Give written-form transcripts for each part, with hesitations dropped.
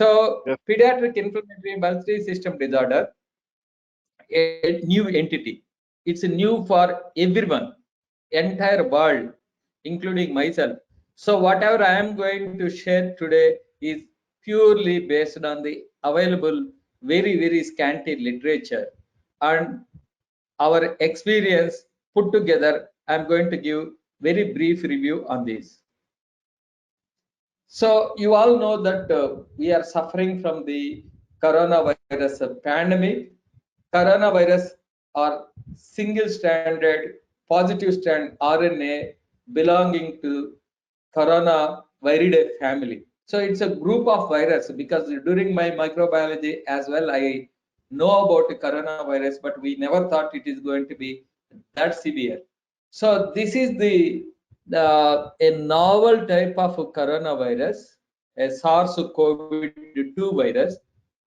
So Yes. pediatric inflammatory multi system disorder, a new entity. It's new for everyone, entire world, including myself. So whatever I am going to share today is purely based on the available very scanty literature and our experience put together. I'm going to give very brief review on this. So you all know that we are suffering from the coronavirus pandemic. Coronavirus are single-stranded positive strand RNA belonging to Coronaviridae family. So it's a group of virus because during my microbiology as well, I know about the coronavirus, but we never thought it is going to be that severe. So this is a novel type of coronavirus, a SARS-CoV-2 virus,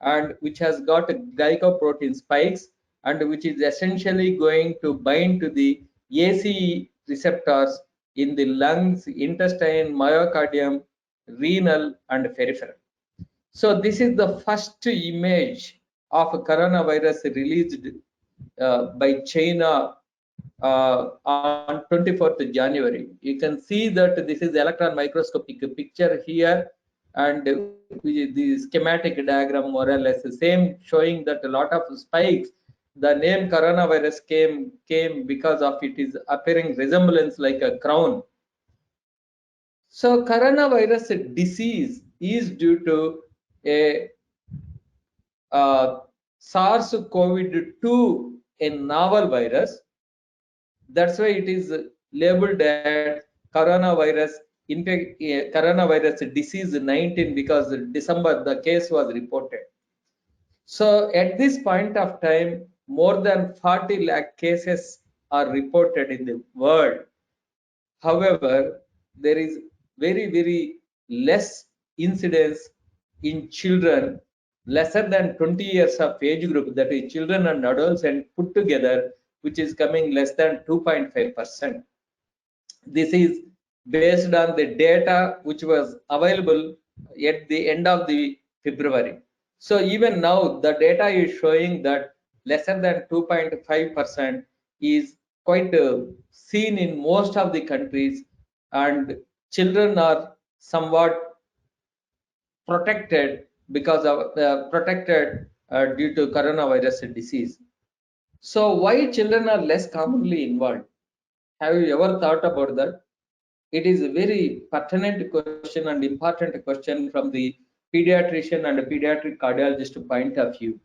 and which has got glycoprotein spikes, and which is essentially going to bind to the ACE receptors in the lungs, intestine, myocardium, renal, and peripheral. So this is the first image of coronavirus released by China on 24th January. You can see that this is electron microscopic picture here, and the schematic diagram more or less the same, showing that a lot of spikes. The name coronavirus came because of it is appearing resemblance like a crown. So coronavirus disease is due to a SARS-CoV-2, a novel virus. That's why it is labeled as coronavirus coronavirus disease 19, because December the case was reported. So at this point of time, more than 40 lakh cases are reported in the world. However, there is very less incidence in children lesser than 20 years of age group, that is children and adults and put together, which is coming less than 2.5%. This is based on the data which was available at the end of the February. So even now the data is showing that lesser than 2.5% is quite seen in most of the countries, and children are somewhat protected because of protected due to coronavirus disease. So why children are less commonly involved? Have you ever thought about that? It is a very pertinent question and important question from the pediatrician and pediatric cardiologist point of view.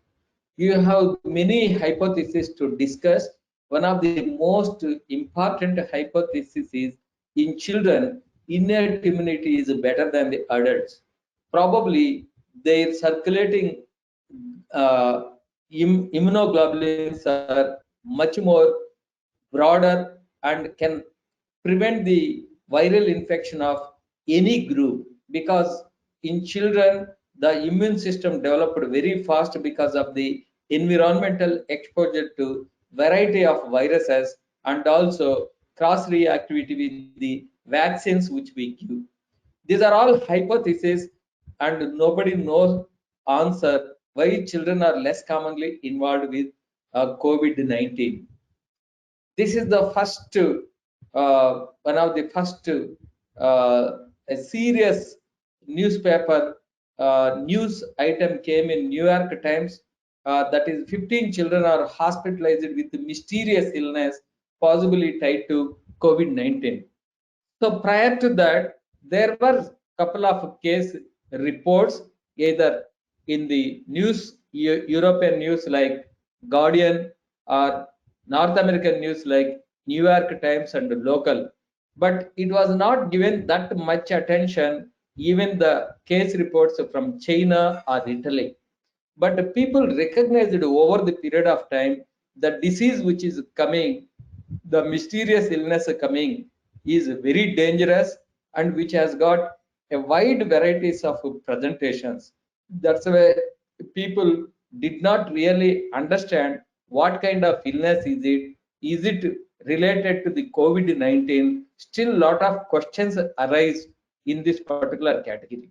You have many hypotheses to discuss. One of the most important hypotheses is in children, innate immunity is better than the adults. Probably their circulating immunoglobulins are much more broader and can prevent the viral infection of any group, because in children the immune system developed very fast because of the environmental exposure to variety of viruses, and also cross reactivity with the vaccines which we give. These are all hypotheses, and nobody knows answer why children are less commonly involved with COVID-19. This is the first one of the first a serious newspaper news item came in New York Times, that is 15 children are hospitalized with mysterious illness possibly tied to COVID-19. So prior to that, there were couple of case reports either in the news, European news like Guardian, or North American news like New York Times and local, but it was not given that much attention, even the case reports from China or Italy. But people recognized over the period of time the disease which is coming, the mysterious illness coming is very dangerous, and which has got a wide varieties of presentations. That's why people did not really understand what kind of illness is it. Is it related to the COVID-19? Still lot of questions arise in this particular category.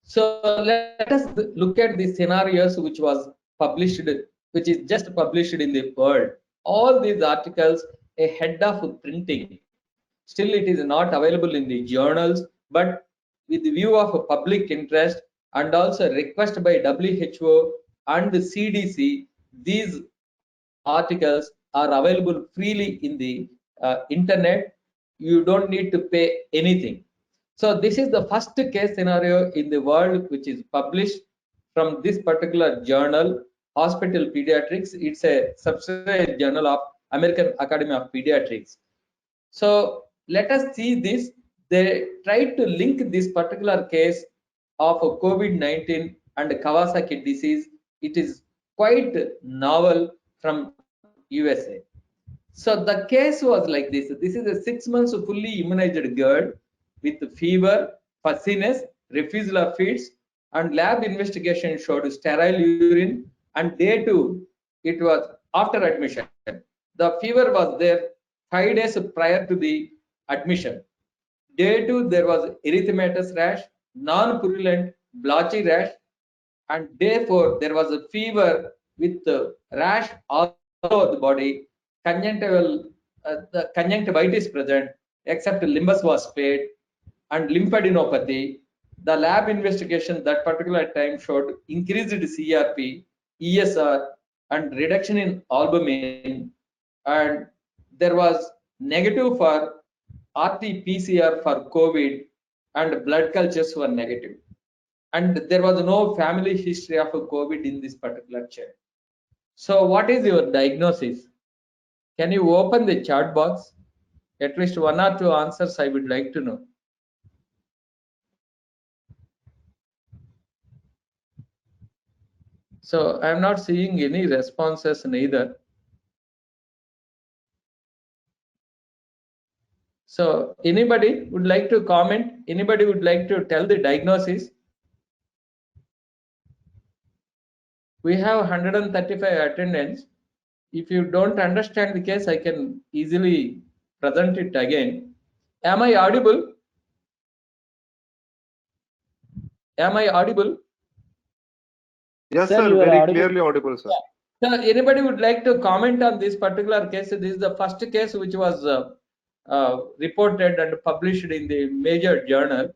So let us look at the scenarios which was published, which is just published in the world. All these articles ahead of printing. Still, it is not available in the journals, but with the view of public interest and also request by WHO and the CDC, these articles are available freely in the internet. You don't need to pay anything. So this is the first case scenario in the world which is published from this particular journal, Hospital Pediatrics. It's a subsidiary journal of American Academy of Pediatrics. So let us see this. They tried to link this particular case of COVID-19 and Kawasaki disease. It is quite novel from USA. So the case was like this. This is a 6 months fully immunized girl with fever, fussiness, refusal of feeds, and lab investigation showed sterile urine. And day two, it was after admission. The fever was there 5 days prior to the admission. Day two, there was erythematous rash, non-purulent blotchy rash, and day four, there was a fever with rash all over the body, the conjunctivitis present, except limbus was spared, and lymphadenopathy. The lab investigation that particular time showed increased CRP, ESR, and reduction in albumin, and there was negative for RT-PCR for COVID, and blood cultures were negative. And there was no family history of COVID in this particular child. So what is your diagnosis? Can you open the chat box? At least one or two answers I would like to know. So I'm not seeing any responses neither. So anybody would like to comment? Anybody would like to tell the diagnosis? We have 135 attendants. If you don't understand the case, I can easily present it again. Am I audible? Am I audible? Yes, Sir, sir, you are very audible. clearly audible, sir. So anybody would like to comment on this particular case? This is the first case which was reported and published in the major journal.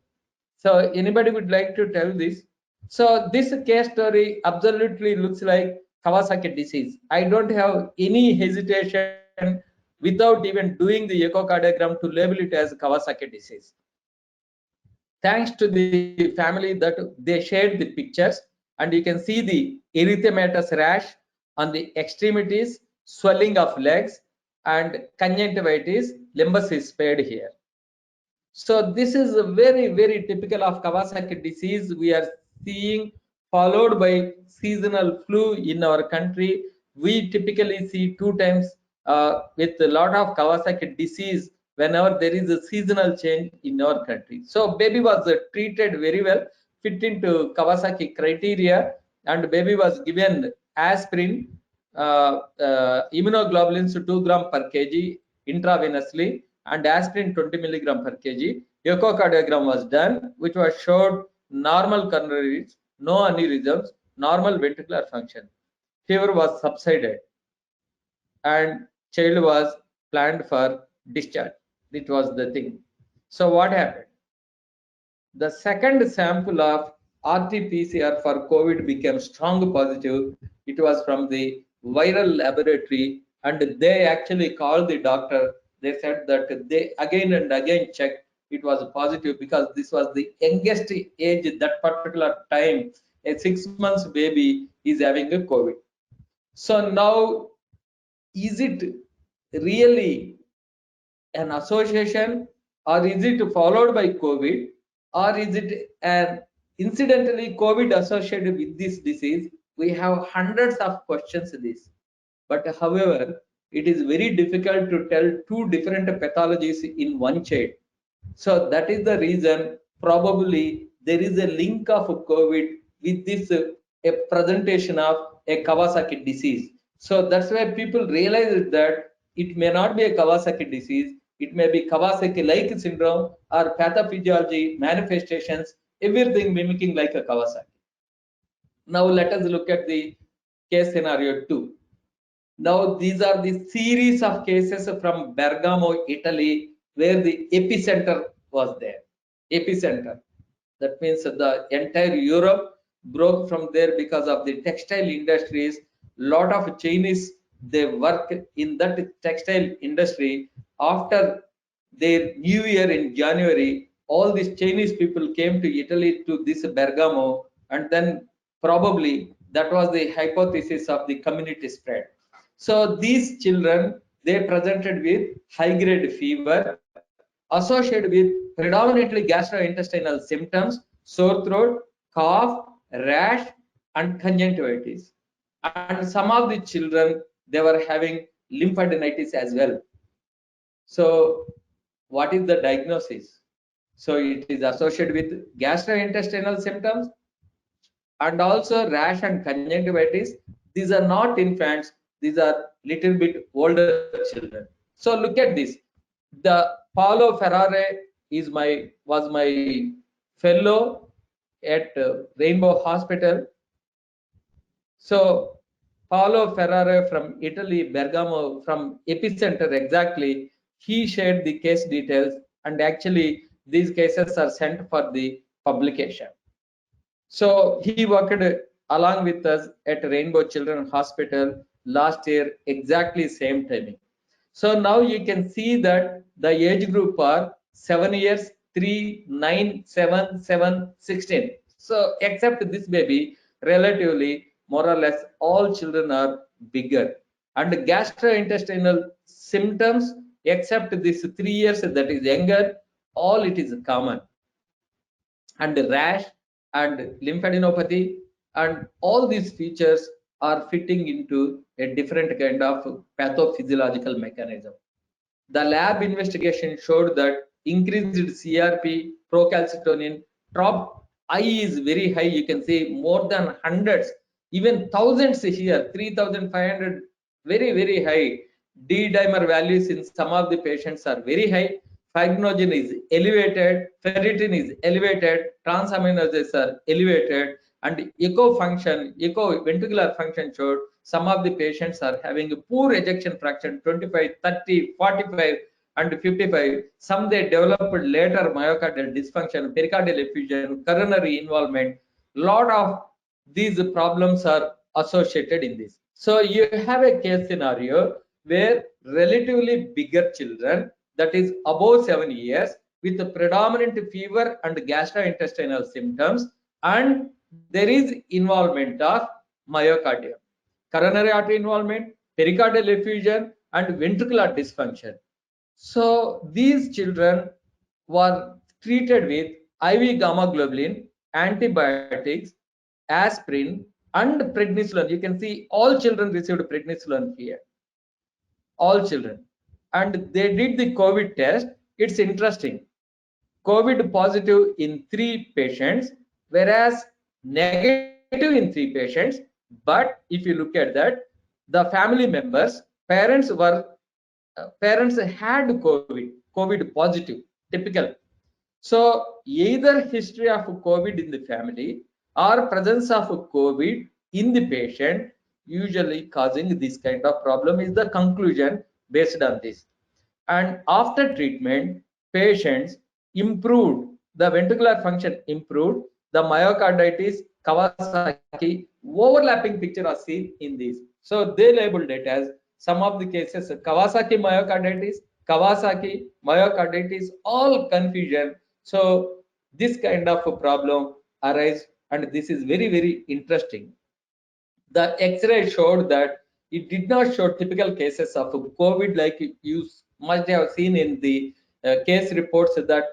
So anybody would like to tell this? So this case story absolutely looks like Kawasaki disease. I don't have any hesitation without even doing the echocardiogram to label it as Kawasaki disease. Thanks to the family that they shared the pictures, and you can see the erythematous rash on the extremities, swelling of legs, and conjunctivitis. Limbus is spared here. So this is very, very typical of Kawasaki disease. We are seeing followed by seasonal flu in our country. We typically see 2 times with a lot of Kawasaki disease whenever there is a seasonal change in our country. So baby was treated very well, fit into Kawasaki criteria, and baby was given aspirin, immunoglobulins 2 gram per kg intravenously, and aspirin 20 milligram per kg. Echocardiogram was done, which was showed normal coronaries, no aneurysms, normal ventricular function. Fever was subsided, and child was planned for discharge. It was the thing. So what happened? The second sample of RT-PCR for COVID became strong positive. It was from the viral laboratory, and they actually called the doctor. They said that they again and again checked. It was positive because this was the youngest age at that particular time. A 6 months baby is having a COVID. So now, is it really an association, or is it followed by COVID, or is it an incidentally COVID associated with this disease? We have hundreds of questions in this, but however, it is very difficult to tell two different pathologies in one child. So that is the reason probably there is a link of COVID with this a presentation of a Kawasaki disease. So that's why people realize that it may not be a Kawasaki disease, it may be Kawasaki-like syndrome or pathophysiology manifestations everything mimicking like a Kawasaki. Now let us look at the case scenario 2. Now these are the series of cases from Bergamo, Italy, where the epicenter was there. Epicenter. That means the entire Europe broke from there because of the textile industries. Lot of Chinese, they work in that textile industry. After their new year in January, all these Chinese people came to Italy to this Bergamo, and then probably that was the hypothesis of the community spread. So these children, they presented with high grade fever associated with predominantly gastrointestinal symptoms, sore throat, cough, rash, and conjunctivitis. And some of the children, they were having lymphadenitis as well. So what is the diagnosis? So it is associated with gastrointestinal symptoms and also rash and conjunctivitis. These are not infants, these are little bit older children. So look at this. The Paolo Ferrare was my fellow at Rainbow Hospital. So Paolo Ferrare from Italy, Bergamo, from epicenter exactly, he shared the case details, and actually these cases are sent for the publication. So he worked along with us at Rainbow Children Hospital last year, exactly same timing. So now you can see that the age group are 7 years, 3, 9, 7, 7, 16. So except this baby, relatively more or less all children are bigger. And gastrointestinal symptoms, except this 3 years that is younger, all it is common. And rash and lymphadenopathy and all these features are fitting into a different kind of pathophysiological mechanism. The lab investigation showed that increased CRP, procalcitonin, top I is very high. You can see more than hundreds, even thousands here, 3,500, very, very high. D dimer values in some of the patients are very high. Fibrinogen is elevated, ferritin is elevated, transaminases are elevated, and echo ventricular function showed some of the patients are having a poor ejection fraction 25, 30, 45, and 55. Some they developed later myocardial dysfunction, pericardial effusion, coronary involvement. Lot of these problems are associated in this. So you have a case scenario where relatively bigger children, that is above 7 years, with a predominant fever and gastrointestinal symptoms, and there is involvement of myocardium, coronary artery involvement, pericardial effusion, and ventricular dysfunction. So these children were treated with IV gamma globulin, antibiotics, aspirin, and prednisolone. You can see all children received prednisolone here, all children. And they did the COVID test. It's interesting. COVID positive in 3 patients, whereas negative in 3 patients. But if you look at that, the family members, parents had COVID positive, typical. So either history of COVID in the family or presence of COVID in the patient usually causing this kind of problem is the conclusion based on this. And after treatment, patients improved, the ventricular function improved, the myocarditis, Kawasaki, overlapping picture are seen in this. So they labeled it as some of the cases Kawasaki myocarditis, all confusion. So this kind of a problem arise, and this is very, very interesting. The X-ray showed that it did not show typical cases of COVID like you must have seen in the case reports that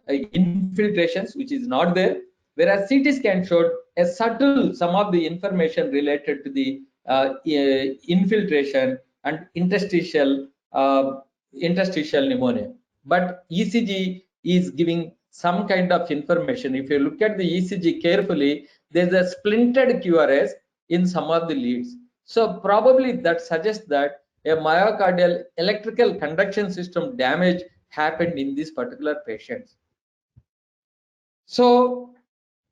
infiltrations, which is not there, whereas CT scan showed a subtle some of the information related to the infiltration and interstitial pneumonia. But ECG is giving some kind of information. If you look at the ECG carefully, there's a splintered QRS in some of the leads. So probably that suggests that a myocardial electrical conduction system damage happened in these particular patients. So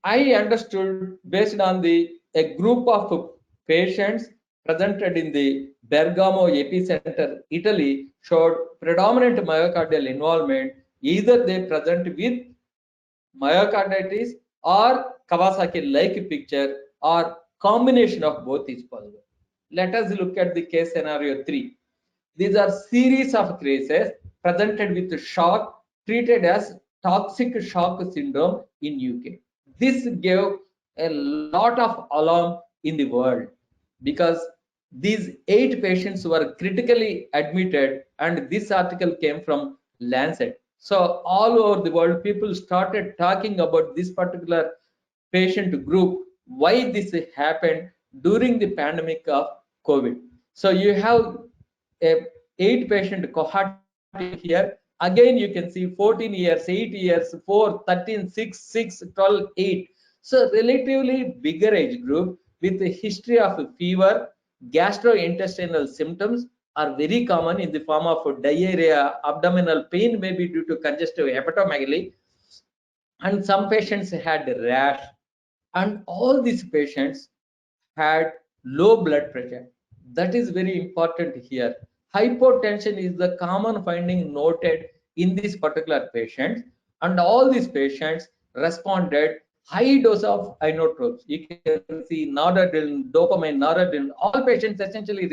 I understood based on a group of patients presented in the Bergamo epicenter, Italy, showed predominant myocardial involvement. Either they present with myocarditis or Kawasaki-like picture, or combination of both is possible. Let us look at the case scenario 3. These are series of cases presented with shock treated as toxic shock syndrome in UK. This gave a lot of alarm in the world because these 8 patients were critically admitted, and this article came from Lancet. So all over the world, people started talking about this particular patient group, why this happened during the pandemic of COVID. So you have a 8 patient cohort here. Again, you can see 14 years, 8 years, 4, 13, 6, 6, 12, 8. So relatively bigger age group with a history of fever, gastrointestinal symptoms are very common in the form of diarrhea, abdominal pain, maybe due to congestive hepatomegaly, and some patients had rash, and all these patients had low blood pressure. That is very important here. Hypotension is the common finding noted in this particular patient, and all these patients responded high dose of inotropes. You can see noradrenaline, dopamine, noradrenaline. All patients essentially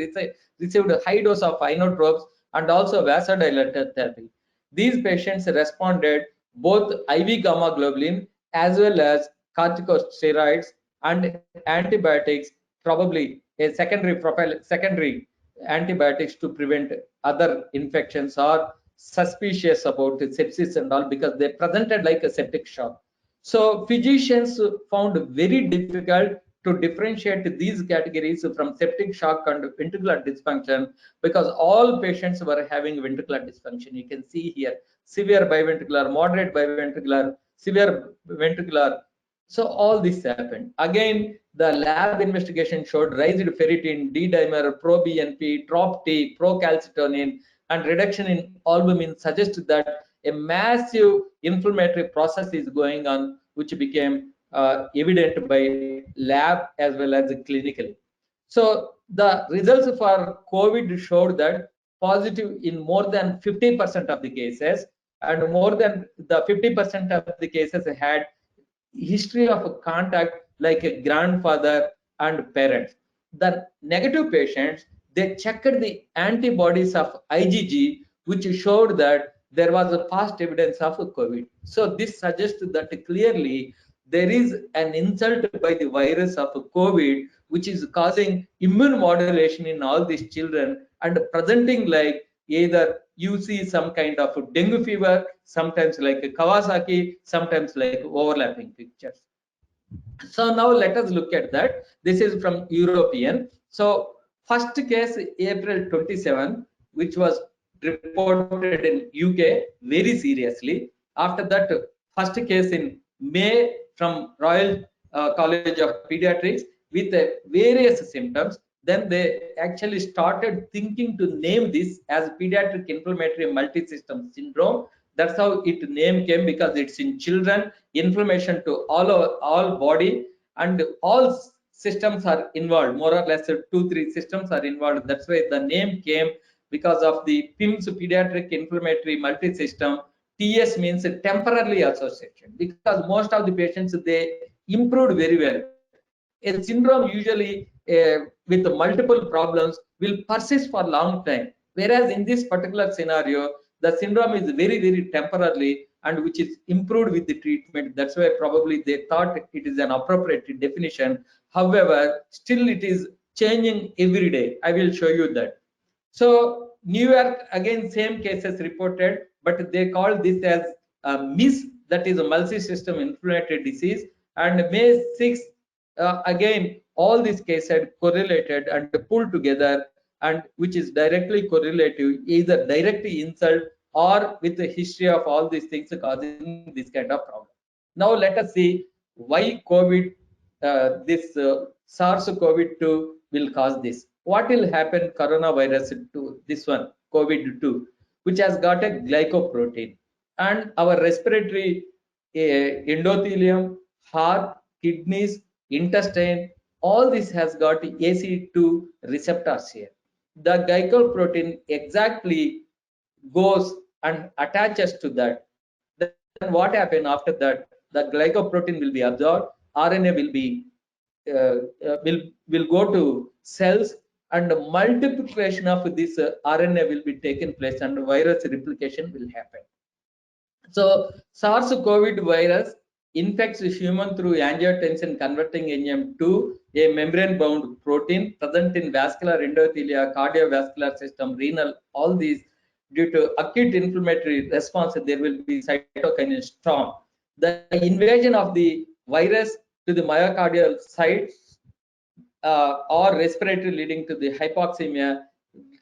received a high dose of inotropes and also vasodilator therapy. These patients responded both IV gamma globulin as well as corticosteroids and antibiotics, probably a secondary antibiotics to prevent other infections, or suspicious about sepsis and all, because they presented like a septic shock. So physicians found very difficult to differentiate these categories from septic shock and ventricular dysfunction, because all patients were having ventricular dysfunction. You can see here severe biventricular, moderate biventricular, severe ventricular. So all this happened. Again, the lab investigation showed raised ferritin, D-dimer, pro-BNP, trop-T, procalcitonin, and reduction in albumin suggests that a massive inflammatory process is going on, which became evident by lab as well as clinically. So the results for COVID showed that positive in more than 50% of the cases, and more than the 50% of the cases had history of contact like a grandfather and parents. The negative patients, they checked the antibodies of IgG, which showed that there was a past evidence of COVID. So this suggests that clearly there is an insult by the virus of COVID, which is causing immune modulation in all these children and presenting like either you see some kind of dengue fever, sometimes like Kawasaki, sometimes like overlapping pictures. So now let us look at that. This is from European. So first case April 27, which was reported in UK very seriously. After that, first case in May from Royal College of Pediatrics with various symptoms. Then they actually started thinking to name this as pediatric inflammatory multisystem syndrome. That's how it name came, because it's in children, inflammation to all body, and all systems are involved, more or less 2-3 systems are involved. That's why the name came, because of the PIMS, pediatric inflammatory multisystem. TS means temporarily association, because most of the patients, they improved very well. A syndrome usually with multiple problems will persist for a long time, whereas in this particular scenario the syndrome is very temporarily, and which is improved with the treatment. That's why probably they thought it is an appropriate definition. However, still it is changing every day. I will show you that. So New York, again same cases reported, but they call this as MIS, that is a multi-system inflammatory disease. And May 6th, again all these cases correlated and pulled together, and which is directly correlative, either directly insult or with the history of all these things causing this kind of problem. Now let us see why COVID, this SARS-CoV-2 will cause this. What will happen coronavirus to this one, COVID-2, which has got a glycoprotein, and our respiratory endothelium, heart, kidneys, intestine, all this has got ACE2 receptors here. The glycoprotein exactly goes and attaches to that. Then what happens after that? The glycoprotein will be absorbed, RNA will be will go to cells, and multiplication of this RNA will be taken place, and virus replication will happen. So SARS-CoV virus infects human through angiotensin converting enzyme 2, a membrane-bound protein present in vascular endothelia, cardiovascular system, renal, all these. Due to acute inflammatory response, there will be cytokine storm. The invasion of the virus to the myocardial sites or respiratory leading to the hypoxemia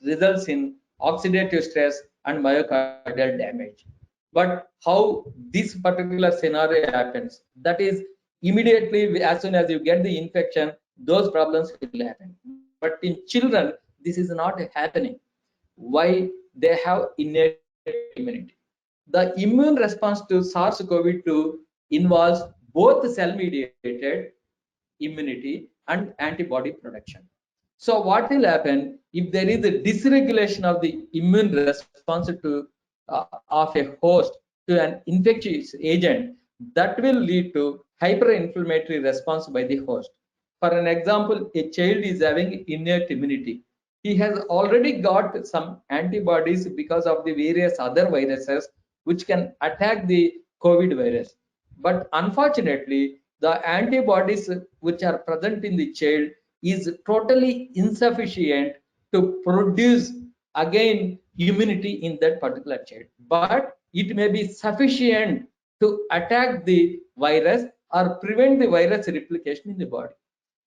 results in oxidative stress and myocardial damage. But how this particular scenario happens, that is immediately as soon as you get the infection, those problems will happen. But in children, this is not happening. Why? They have innate immunity. The immune response to SARS-CoV-2 involves both cell mediated immunity and antibody production. So what will happen if there is a dysregulation of the immune response to of a host to an infectious agent, that will lead to hyperinflammatory response by the host. For an example, a child is having innate immunity. He has already got some antibodies because of the various other viruses which can attack the COVID virus. But unfortunately, the antibodies which are present in the child is totally insufficient to produce again immunity in that particular child, but it may be sufficient to attack the virus or prevent the virus replication in the body.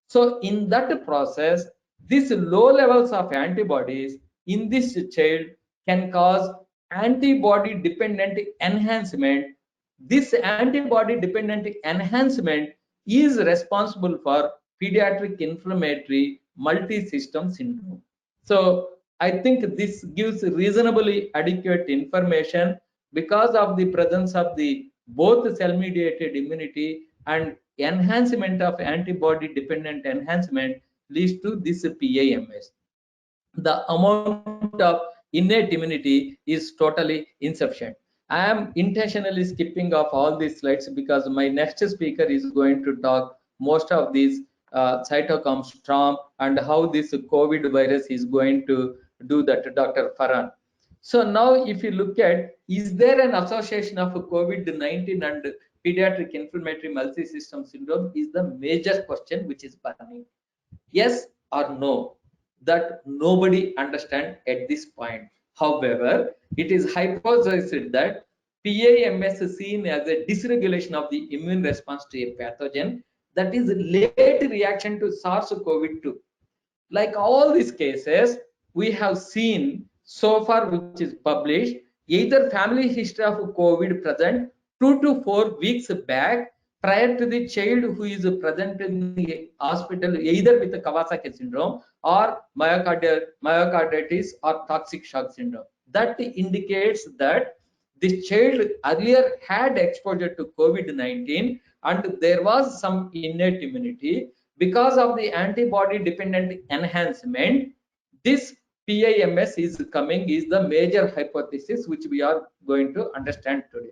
So in that process, these low levels of antibodies in this child can cause antibody dependent enhancement. This antibody dependent enhancement is responsible for pediatric inflammatory multi-system syndrome. So I think this gives reasonably adequate information because of the presence of the both cell mediated immunity and enhancement of antibody dependent enhancement leads to this PAMS. The amount of innate immunity is totally insufficient. I am intentionally skipping off all these slides because my next speaker is going to talk most of these cytokine storm and how this COVID virus is going to do that, Dr. Farhan. So now if you look at, is there an association of COVID-19 and pediatric inflammatory multi-system syndrome is the major question which is burning. Yes or no? That nobody understand at this point. However, it is hypothesized that PAMS is seen as a dysregulation of the immune response to a pathogen that is late reaction to SARS-CoV-2. Like all these cases, we have seen so far, which is published, either family history of COVID present 2 to 4 weeks back prior to the child who is present in the hospital either with the Kawasaki syndrome or myocarditis or toxic shock syndrome. That indicates that this child earlier had exposure to COVID-19 and there was some innate immunity. Because of the antibody dependent enhancement, this PAMS is coming is the major hypothesis which we are going to understand today.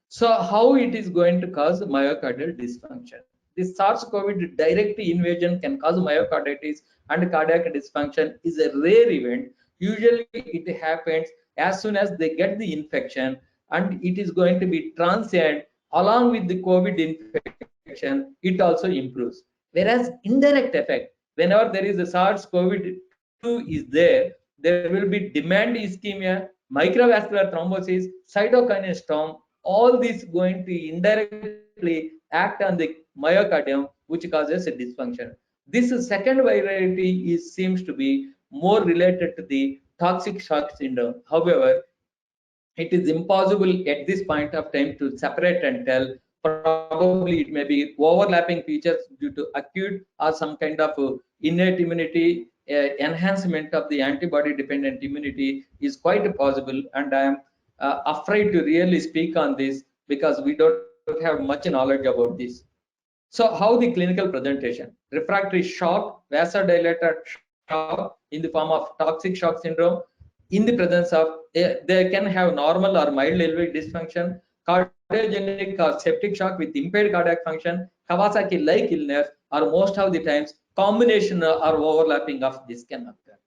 So how it is going to cause myocardial dysfunction? This SARS-CoV direct invasion can cause myocarditis and cardiac dysfunction is a rare event. Usually it happens as soon as they get the infection and it is going to be transient along with the COVID infection, it also improves. Whereas indirect effect, whenever there is a SARS-CoV-2 is there will be demand ischemia, microvascular thrombosis, cytokine storm, all these going to indirectly act on the myocardium, which causes a dysfunction. This second variety seems to be more related to the toxic shock syndrome. However, it is impossible at this point of time to separate and tell. Probably it may be overlapping features due to acute or some kind of innate immunity. Enhancement of the antibody dependent immunity is quite possible, and I am afraid to really speak on this because we don't have much knowledge about this. So how the clinical presentation? Refractory shock, vasodilated shock in the form of toxic shock syndrome in the presence of, they can have normal or mild LV dysfunction, cardiogenic or septic shock with impaired cardiac function, Kawasaki-like illness, or most of the times combination or overlapping of this can occur.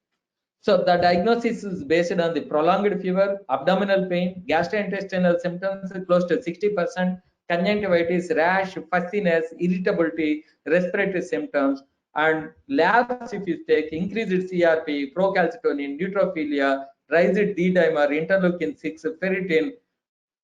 So the diagnosis is based on the prolonged fever, abdominal pain, gastrointestinal symptoms close to 60%, conjunctivitis, rash, fussiness, irritability, respiratory symptoms, and labs if you take increased CRP, procalcitonin, neutrophilia, raised D-dimer, interleukin 6, ferritin,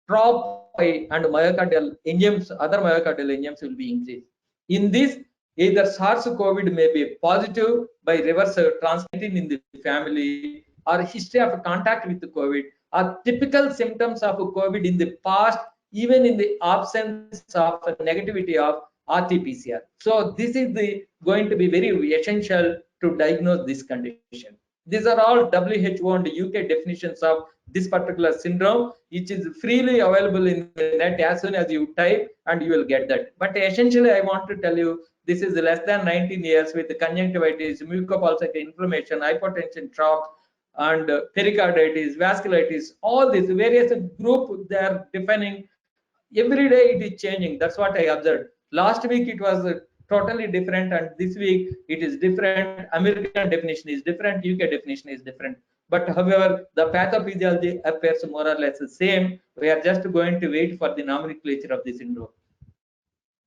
TROP5, and myocardial enzymes, other myocardial enzymes will be increased. In this, either SARS-CoV may be positive by reverse transmitting in the family, or history of contact with the COVID, or typical symptoms of COVID in the past, even in the absence of negativity of RT-PCR. So this is going to be very essential to diagnose this condition. These are all WHO and UK definitions of this particular syndrome, which is freely available in the net as soon as you type, and you will get that. But essentially, I want to tell you, this is less than 19 years with conjunctivitis, mucopolysaccharidosis inflammation, hypertension, shock, and pericarditis, vasculitis, all these various group they are defining. Every day it is changing. That's what I observed. Last week it was totally different, and this week it is different. American definition is different, UK definition is different. But however, the pathophysiology appears more or less the same. We are just going to wait for the nomenclature of the syndrome.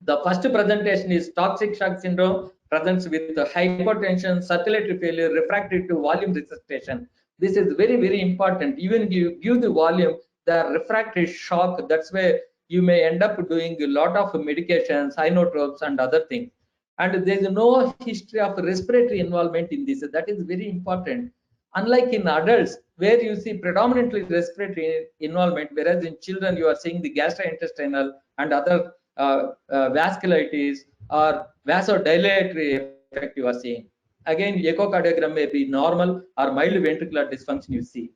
The first presentation is toxic shock syndrome, presents with hypotension, circulatory failure, refractory to volume resuscitation. This is very, very important. Even if you give the volume, the refractory shock, that's where you may end up doing a lot of medications, inotropes, and other things. And there is no history of respiratory involvement in this. That is very important. Unlike in adults, where you see predominantly respiratory involvement, whereas in children you are seeing the gastrointestinal and other vasculitis or vasodilatory effect you are seeing. Again, echocardiogram may be normal or mild ventricular dysfunction you see.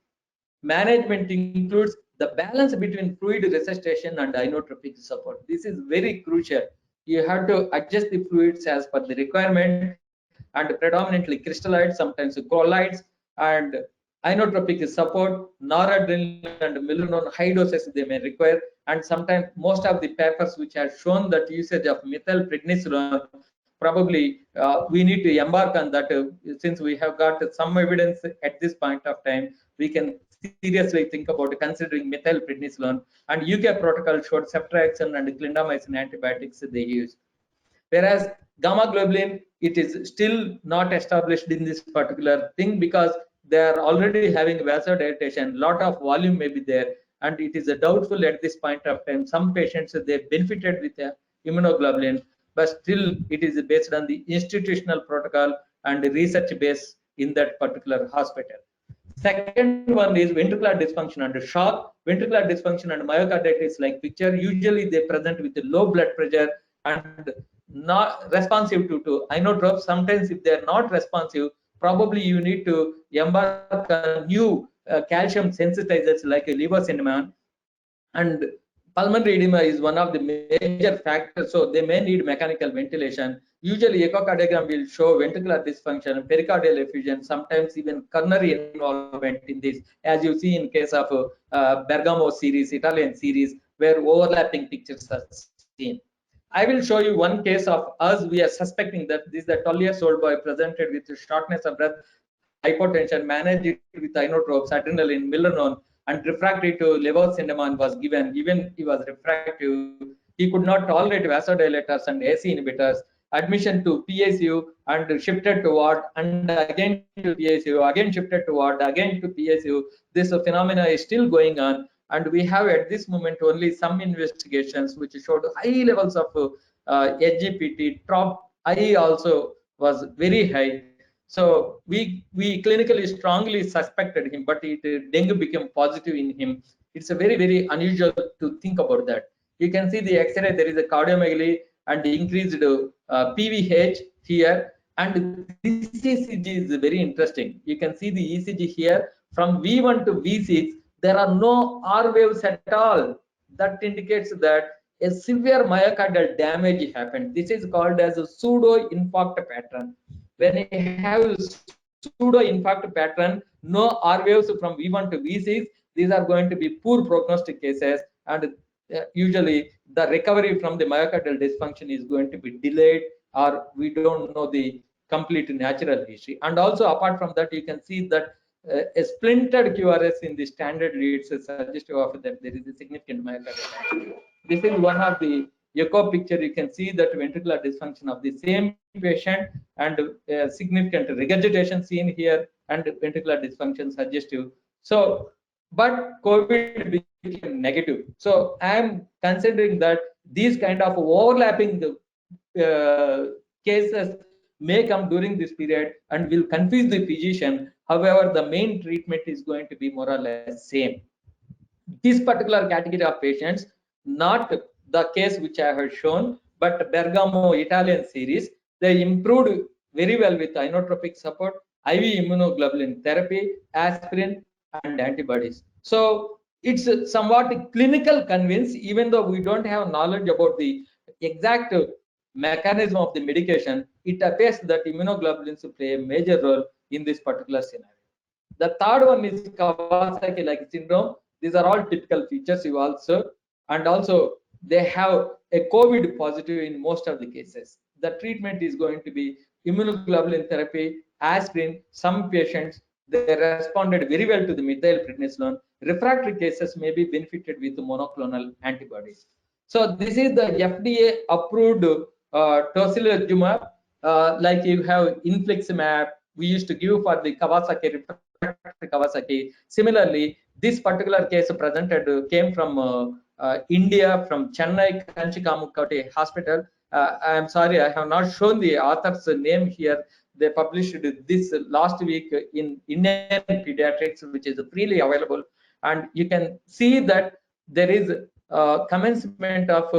Management includes the balance between fluid resuscitation and inotropic support. This is very crucial. You have to adjust the fluids as per the requirement, and predominantly crystalloids, sometimes colloids, and inotropic support, noradrenaline and milrinone high doses they may require. And sometimes most of the papers which have shown that usage of methylprednisolone, probably we need to embark on that. Since we have got some evidence at this point of time, we can seriously think about considering methylprednisolone. And UK protocol showed ceftriaxone and clindamycin antibiotics they use. Whereas gamma globulin, it is still not established in this particular thing, because they are already having vasodilatation, lot of volume may be there, and it is a doubtful at this point of time. Some patients they benefited with immunoglobulin, but still it is based on the institutional protocol and research base in that particular hospital. Second one is ventricular dysfunction and shock. Ventricular dysfunction and myocarditis like picture, usually they present with low blood pressure and not responsive to inotropes. Sometimes if they are not responsive, probably you need to embark on new calcium sensitizers like levosimendan. And pulmonary edema is one of the major factors, so they may need mechanical ventilation. Usually echocardiogram will show ventricular dysfunction, pericardial effusion, sometimes even coronary involvement in this, as you see in case of Bergamo series, Italian series, where overlapping pictures are seen. I will show you one case of us. We are suspecting that this is a 12-year-old boy presented with shortness of breath, hypotension, managed with inotropes, adrenaline, milrinone, and refractory to levosimendan was given. Even he was refractive, he could not tolerate vasodilators and AC inhibitors. Admission to PSU and shifted to ward, and again to PSU, again shifted to ward, again to PSU. This phenomena is still going on, and we have at this moment only some investigations which showed high levels of SGPT. TROP-I also was very high. So we clinically strongly suspected him, but dengue became positive in him. It's a very, very unusual to think about that. You can see the X-ray, there is a cardiomegaly and increased PVH here. And this ECG is very interesting. You can see the ECG here from V1 to V6. There are no R waves at all. That indicates that a severe myocardial damage happened. This is called as a pseudo infarct pattern. When you have pseudo infarct pattern, no R waves from V1 to V6, these are going to be poor prognostic cases, and usually the recovery from the myocardial dysfunction is going to be delayed, or we don't know the complete natural history. And also apart from that, you can see that a splintered QRS in the standard leads is suggestive of that there is a significant myocardial. This is one of the echo picture. You can see that ventricular dysfunction of the same patient and significant regurgitation seen here and ventricular dysfunction suggestive. So, but COVID became negative. So I am considering that these kind of overlapping cases may come during this period and will confuse the physician. However, the main treatment is going to be more or less same. This particular category of patients, not the case which I have shown, but Bergamo Italian series, they improved very well with inotropic support, IV immunoglobulin therapy, aspirin, and antibodies. So it's somewhat clinical convince, even though we don't have knowledge about the exact mechanism of the medication, it appears that immunoglobulins play a major role in this particular scenario. The third one is Kawasaki-like syndrome. These are all typical features you also, and also they have a COVID positive in most of the cases. The treatment is going to be immunoglobulin therapy, aspirin. Some patients they responded very well to the methylprednisolone. Refractory cases may be benefited with monoclonal antibodies. So this is the FDA approved tocilizumab, like you have infliximab. We used to give for the Kawasaki Kawasaki. Similarly, this particular case presented came from India, from Chennai Kanchikamukkoti Hospital. I am sorry, I have not shown the author's name here. They published this last week in Indian Pediatrics, which is freely available, and you can see that there is commencement of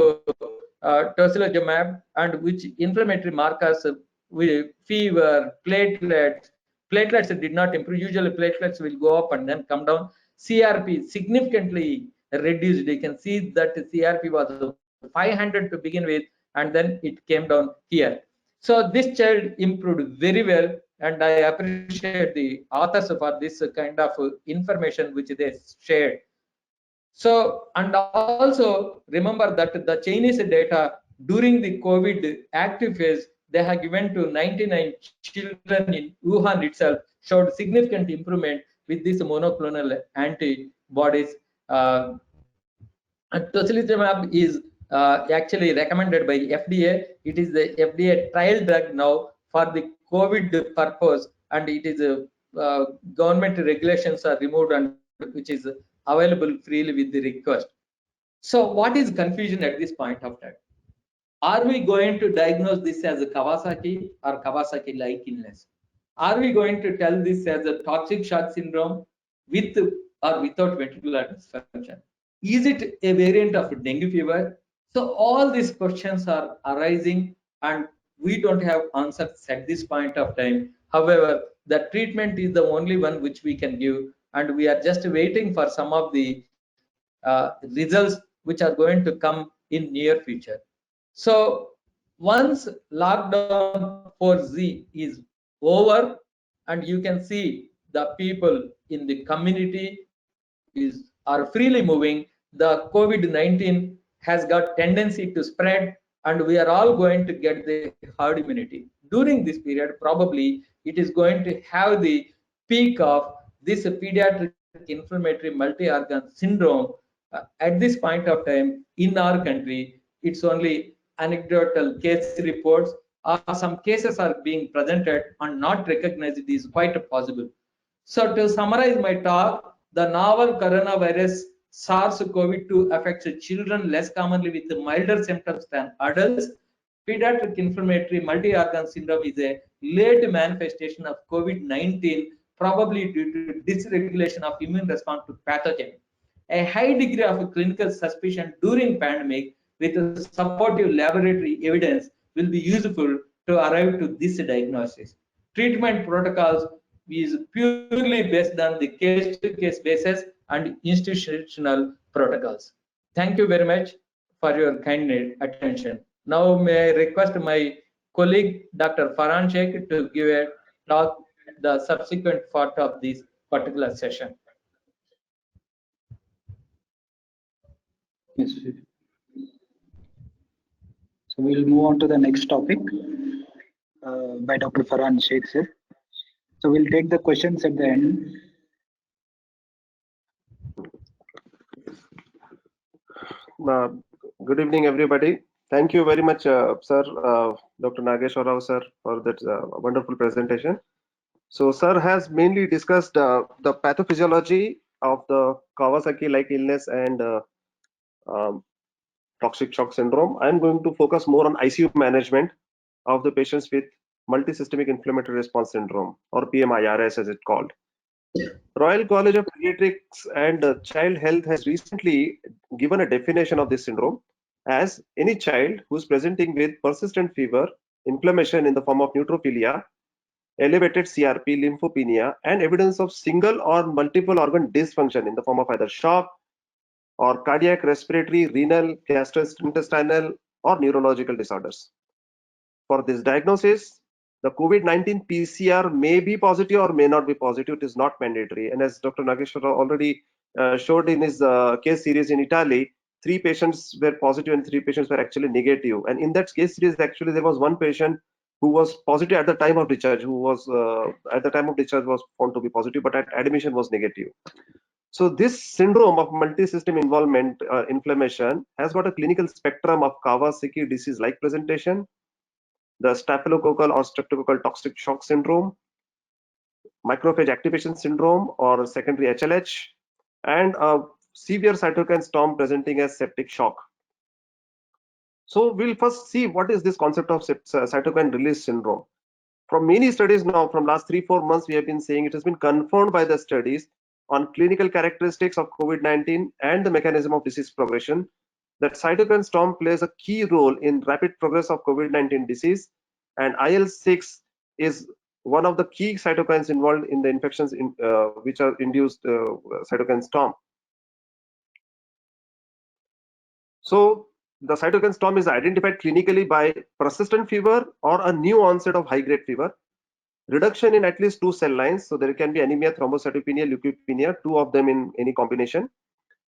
tocilizumab, and which inflammatory markers with fever, platelets did not improve. Usually platelets will go up and then come down. CRP significantly reduced. You can see that CRP was 500 to begin with, and then it came down here. So this child improved very well, and I appreciate the authors for this kind of information which they shared. So, and also remember that the Chinese data during the COVID active phase, they have given to 99 children in Wuhan itself, showed significant improvement with these monoclonal antibodies. Tocilizumab is actually recommended by FDA. It is the FDA trial drug now for the COVID purpose, and it is government regulations are removed, and which is available freely with the request. So what is confusion at this point of time? Are we going to diagnose this as a Kawasaki or Kawasaki-like illness? Are we going to tell this as a toxic shock syndrome with or without ventricular dysfunction? Is it a variant of dengue fever? So all these questions are arising, and we don't have answers at this point of time. However, the treatment is the only one which we can give, and we are just waiting for some of the results which are going to come in near future. So once lockdown 4Z is over, and you can see the people in the community are freely moving, the COVID-19 has got tendency to spread, and we are all going to get the herd immunity. During this period, probably it is going to have the peak of this pediatric inflammatory multi-organ syndrome. At this point of time in our country, it's only anecdotal case reports, or some cases are being presented and not recognized. It is quite possible. So to summarize my talk, the novel coronavirus SARS-CoV-2 affects children less commonly with milder symptoms than adults. Pediatric inflammatory multi-organ syndrome is a late manifestation of COVID-19, probably due to dysregulation of immune response to pathogen. A high degree of clinical suspicion during pandemic with supportive laboratory evidence will be useful to arrive to this diagnosis. Treatment protocols is purely based on the case-to-case basis and institutional protocols. Thank you very much for your kind attention. Now may I request my colleague Dr. Farhan Sheikh to give a talk the subsequent part of this particular session. Yes. So we'll move on to the next topic by Dr. Farhan Sheikh, sir. So we'll take the questions at the end. Good evening, everybody. Thank you very much, sir, Dr. Nageshwar Rao, sir, for that wonderful presentation. So, sir has mainly discussed the pathophysiology of the Kawasaki-like illness and um, toxic shock syndrome. I'm going to focus more on ICU management of the patients with multisystemic inflammatory response syndrome, or PMIRS as it's called. Royal College of Pediatrics and Child Health has recently given a definition of this syndrome as any child who is presenting with persistent fever, inflammation in the form of neutropenia, elevated CRP, lymphopenia, and evidence of single or multiple organ dysfunction in the form of either shock or cardiac, respiratory, renal, gastrointestinal, or neurological disorders. For this diagnosis, the COVID-19 PCR may be positive or may not be positive. It is not mandatory. And as Dr. Nageshwar already showed in his case series in Italy, 3 patients were positive and 3 patients were actually negative. And in that case series, actually, there was one patient who was positive at the time of discharge, who was at the time of discharge was found to be positive, but at admission was negative. So this syndrome of multi-system involvement inflammation has got a clinical spectrum of Kawasaki disease-like presentation, the staphylococcal or streptococcal toxic shock syndrome, macrophage activation syndrome or secondary HLH, and a severe cytokine storm presenting as septic shock. So we'll first see what is this concept of cytokine release syndrome. From many studies now, from last 3-4 months, we have been saying it has been confirmed by the studies on clinical characteristics of COVID-19 and the mechanism of disease progression that cytokine storm plays a key role in rapid progress of COVID-19 disease, and IL-6 is one of the key cytokines involved in the infections which are induced cytokine storm. So the cytokine storm is identified clinically by persistent fever or a new onset of high-grade fever, reduction in at least 2 cell lines, so there can be anemia, thrombocytopenia, leukopenia, 2 of them in any combination,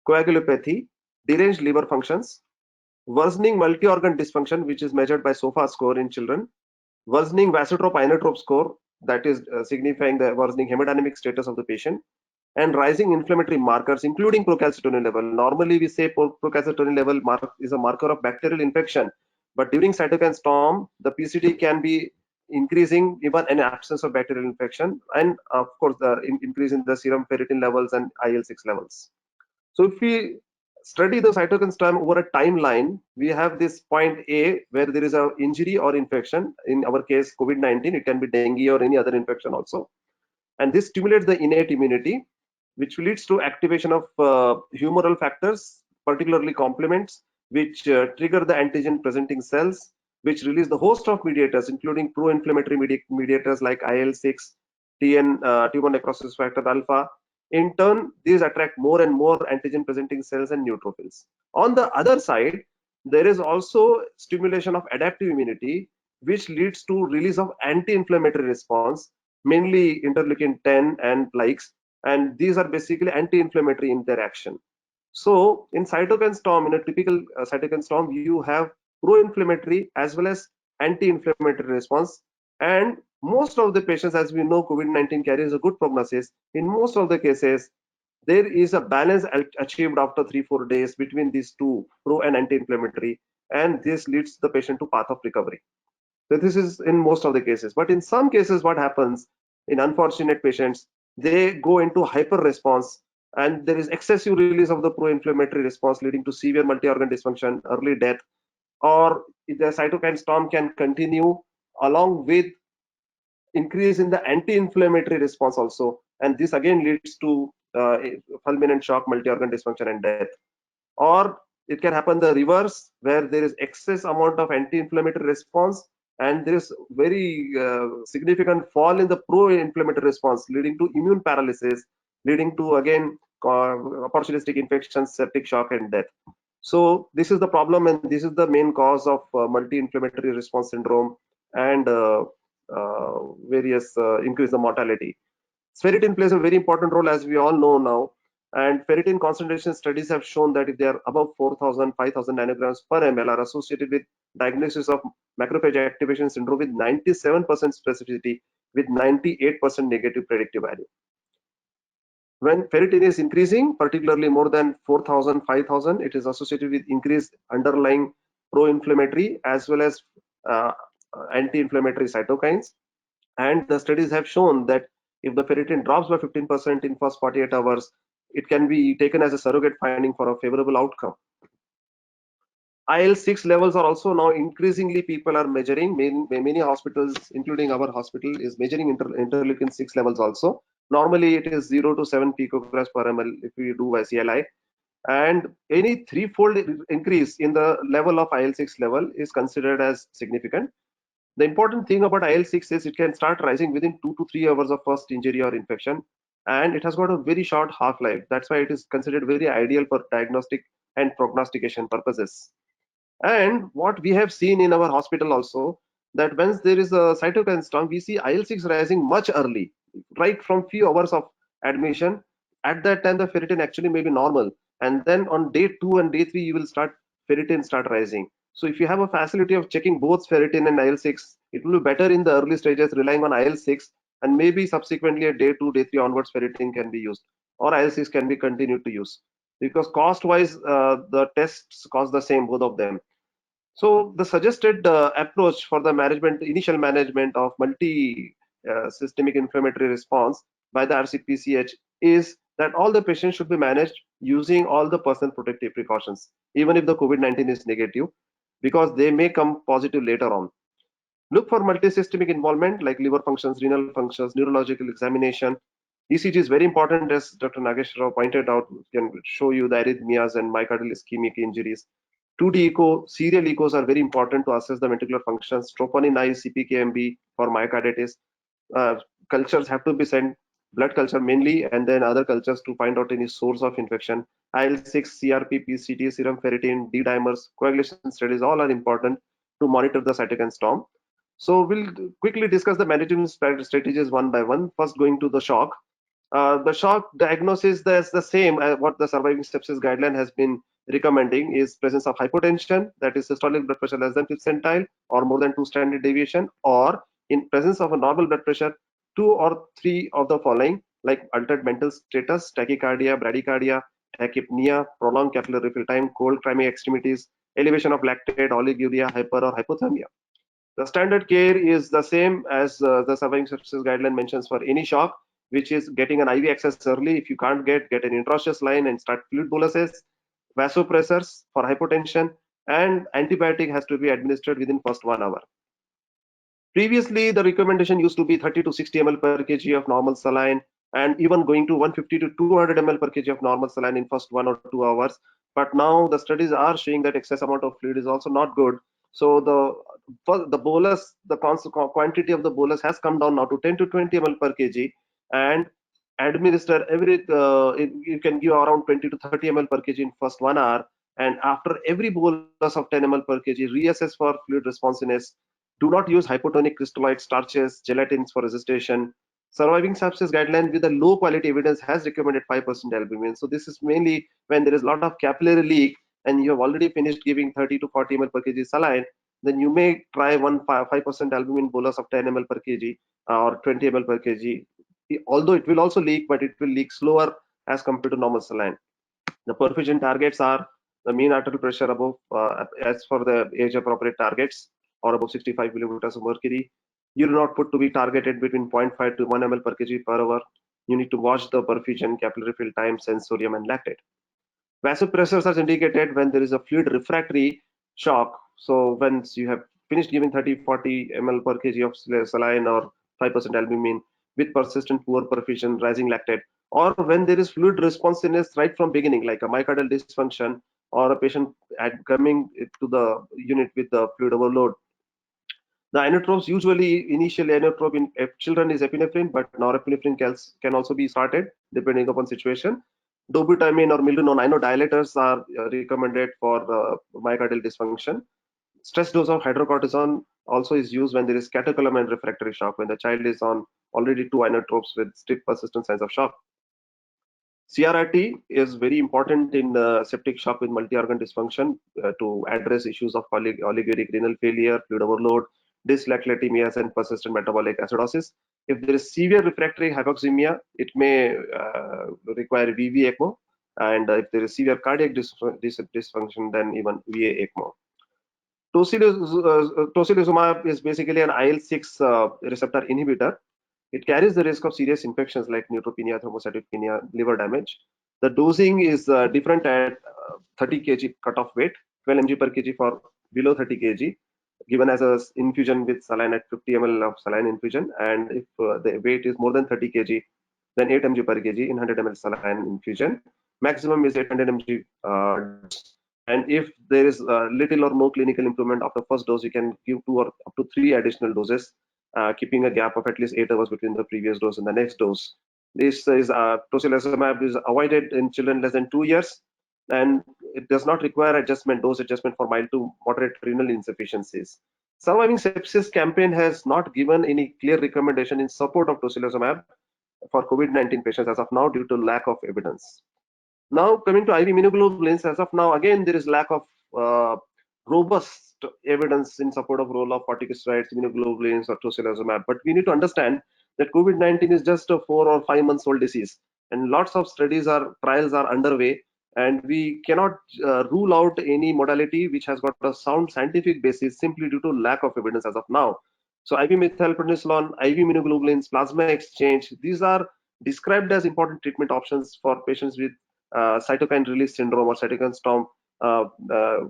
coagulopathy, deranged liver functions, worsening multi-organ dysfunction, which is measured by SOFA score in children, worsening vasotrope inotrope score, that is signifying the worsening hemodynamic status of the patient, and rising inflammatory markers, including procalcitonin level. Normally, we say procalcitonin level is a marker of bacterial infection, but during cytokine storm, the PCT can be increasing even in absence of bacterial infection, and of course, the increase in the serum ferritin levels and IL-6 levels. So if we study the cytokine storm over a timeline, we have this point A where there is an injury or infection. In our case, COVID-19, it can be dengue or any other infection also. And this stimulates the innate immunity, which leads to activation of humoral factors, particularly complements, which trigger the antigen presenting cells, which release the host of mediators, including pro-inflammatory mediators like IL-6, tumor necrosis factor alpha. In turn, these attract more and more antigen presenting cells and neutrophils. On the other side, there is also stimulation of adaptive immunity, which leads to release of anti-inflammatory response, mainly interleukin 10 and likes, and these are basically anti-inflammatory interaction. So in cytokine storm, in a typical cytokine storm, you have pro-inflammatory as well as anti-inflammatory response, and most of the patients, as we know, COVID-19 carries a good prognosis. In most of the cases, there is a balance achieved after 3-4 days between these two, pro and anti-inflammatory, and this leads the patient to path of recovery. So this is in most of the cases, but in some cases what happens in unfortunate patients, they go into hyper response and there is excessive release of the pro-inflammatory response leading to severe multi-organ dysfunction, early death, or the cytokine storm can continue along with increase in the anti-inflammatory response also, and this again leads to fulminant shock, multi-organ dysfunction and death. Or it can happen the reverse, where there is excess amount of anti-inflammatory response and there is very significant fall in the pro-inflammatory response leading to immune paralysis, leading to again opportunistic infections, septic shock and death. So this is the problem, and this is the main cause of multi-inflammatory response syndrome and various increase the mortality. Ferritin plays a very important role, as we all know now, and ferritin concentration studies have shown that if they are above 4,000, 5,000 nanograms per ml are associated with diagnosis of macrophage activation syndrome with 97% specificity with 98% negative predictive value. When ferritin is increasing, particularly more than 4,000, 5,000, it is associated with increased underlying pro-inflammatory as well as uh, anti-inflammatory cytokines. And the studies have shown that if the ferritin drops by 15% in first 48 hours, it can be taken as a surrogate finding for a favorable outcome. IL-6 levels are also now increasingly people are measuring. Many hospitals, including our hospital, is measuring interleukin-6 levels also. Normally, it is 0 to 7 picograms per ml if we do by CLI. And any threefold increase in the level of IL-6 level is considered as significant. The important thing about IL-6 is it can start rising within 2 to 3 hours of first injury or infection, and it has got a very short half-life. That's why it is considered very ideal for diagnostic and prognostication purposes. And what we have seen in our hospital also, that once there is a cytokine storm, we see IL-6 rising much early, right from few hours of admission. At that time, the ferritin actually may be normal, and then on day 2 and day 3, you will start ferritin start rising. So if you have a facility of checking both ferritin and IL-6, it will be better in the early stages relying on IL-6, and maybe subsequently at day 2, day 3 onwards, ferritin can be used, or IL-6 can be continued to use. Because cost-wise, the tests cost the same, both of them. So the suggested approach for the initial management of multi-systemic inflammatory response by the RCPCH is that all the patients should be managed using all the personal protective precautions, even if the COVID-19 is negative, because they may come positive later on. Look for multisystemic involvement like liver functions, renal functions, neurological examination. ECG is very important, as Dr. Nagesh Rao pointed out, can show you the arrhythmias and myocardial ischemic injuries. 2D echo, serial echoes are very important to assess the ventricular functions. Troponin I, CPKMB for myocarditis. Cultures have to be sent, blood culture mainly, and then other cultures to find out any source of infection. IL-6, CRP, PCT, serum ferritin, D dimers, coagulation studies, all are important to monitor the cytokine storm. So we'll quickly discuss the management strategies one by one. First, going to the shock. The shock diagnosis is the same as what the surviving sepsis guideline has been recommending, is presence of hypotension, that is systolic blood pressure less than 5th centile or more than 2 standard deviation, or in presence of a normal blood pressure, 2 or 3 of the following, like altered mental status, tachycardia, bradycardia, tachypnea, prolonged capillary refill time, cold primary extremities, elevation of lactate, oliguria, hyper or hypothermia. The standard care is the same as the surviving sepsis guideline mentions for any shock, which is getting an IV access early. If you can't get an intraosseous line and start fluid boluses, vasopressors for hypotension, and antibiotic has to be administered within first 1 hour. Previously, the recommendation used to be 30 to 60 ml per kg of normal saline, and even going to 150 to 200 ml per kg of normal saline in first 1 or 2 hours. But now the studies are showing that excess amount of fluid is also not good. So the bolus, the quantity of the bolus has come down now to 10 to 20 ml per kg, and administer you can give around 20 to 30 ml per kg in first 1 hour, and after every bolus of 10 ml per kg, reassess for fluid responsiveness. Do not use hypotonic crystalloid starches, gelatins for resistation. Surviving sepsis guideline with a low quality evidence has recommended 5% albumin. So this is mainly when there is a lot of capillary leak and you have already finished giving 30 to 40 ml per kg saline, then you may try 5% albumin bolus of 10 ml per kg or 20 ml per kg. Although it will also leak, but it will leak slower as compared to normal saline. The perfusion targets are the mean arterial pressure above, as for the age appropriate targets, or above 65 millimeters of mercury. Urine output to be targeted between 0.5 to 1 ml per kg per hour. You need to watch the perfusion, capillary fill time, sensorium, and lactate. Vasopressors are indicated when there is a fluid refractory shock. So once you have finished giving 30-40 ml per kg of saline or 5% albumin with persistent poor perfusion, rising lactate, or when there is fluid responsiveness right from beginning, like a myocardial dysfunction or a patient coming to the unit with the fluid overload. The inotropes, usually initially inotrope in children is epinephrine, but norepinephrine can also be started depending upon situation. Dobutamine or milrinone, I know dilators are recommended for myocardial dysfunction. Stress dose of hydrocortisone also is used when there is catecholamine refractory shock, when the child is on already 2 inotropes with stiff persistent signs of shock. CRRT is very important in septic shock with multi-organ dysfunction to address issues of oliguric renal failure, fluid overload, dyslipidemias, and persistent metabolic acidosis. If there is severe refractory hypoxemia, it may require VV ECMO, and if there is severe cardiac dysfunction, then even VA ECMO. Tocilizumab is basically an IL-6 receptor inhibitor. It carries the risk of serious infections like neutropenia, thrombocytopenia, liver damage. The dosing is different at 30 kg cutoff weight, 12 mg per kg for below 30 kg, given as a infusion with saline at 50 ml of saline infusion. And if the weight is more than 30 kg, then 8 mg per kg in 100 ml saline infusion. Maximum is 800 mg. And if there is little or no clinical improvement after first dose, you can give 2 or up to 3 additional doses, keeping a gap of at least 8 hours between the previous dose and the next dose. This is tocilizumab is avoided in children less than 2 years, and it does not require dose adjustment for mild to moderate renal insufficiencies. Surviving Sepsis campaign has not given any clear recommendation in support of tocilizumab for COVID-19 patients as of now due to lack of evidence. Now coming to IV immunoglobulins, as of now, again, there is lack of robust evidence in support of role of corticosteroids, immunoglobulins, or tocilizumab. But we need to understand that COVID-19 is just a 4 or 5 months old disease, and lots of trials are underway, and we cannot rule out any modality which has got a sound scientific basis simply due to lack of evidence as of now. So IV methylprednisolone, IV immunoglobulins, plasma exchange, these are described as important treatment options for patients with cytokine release syndrome or cytokine storm.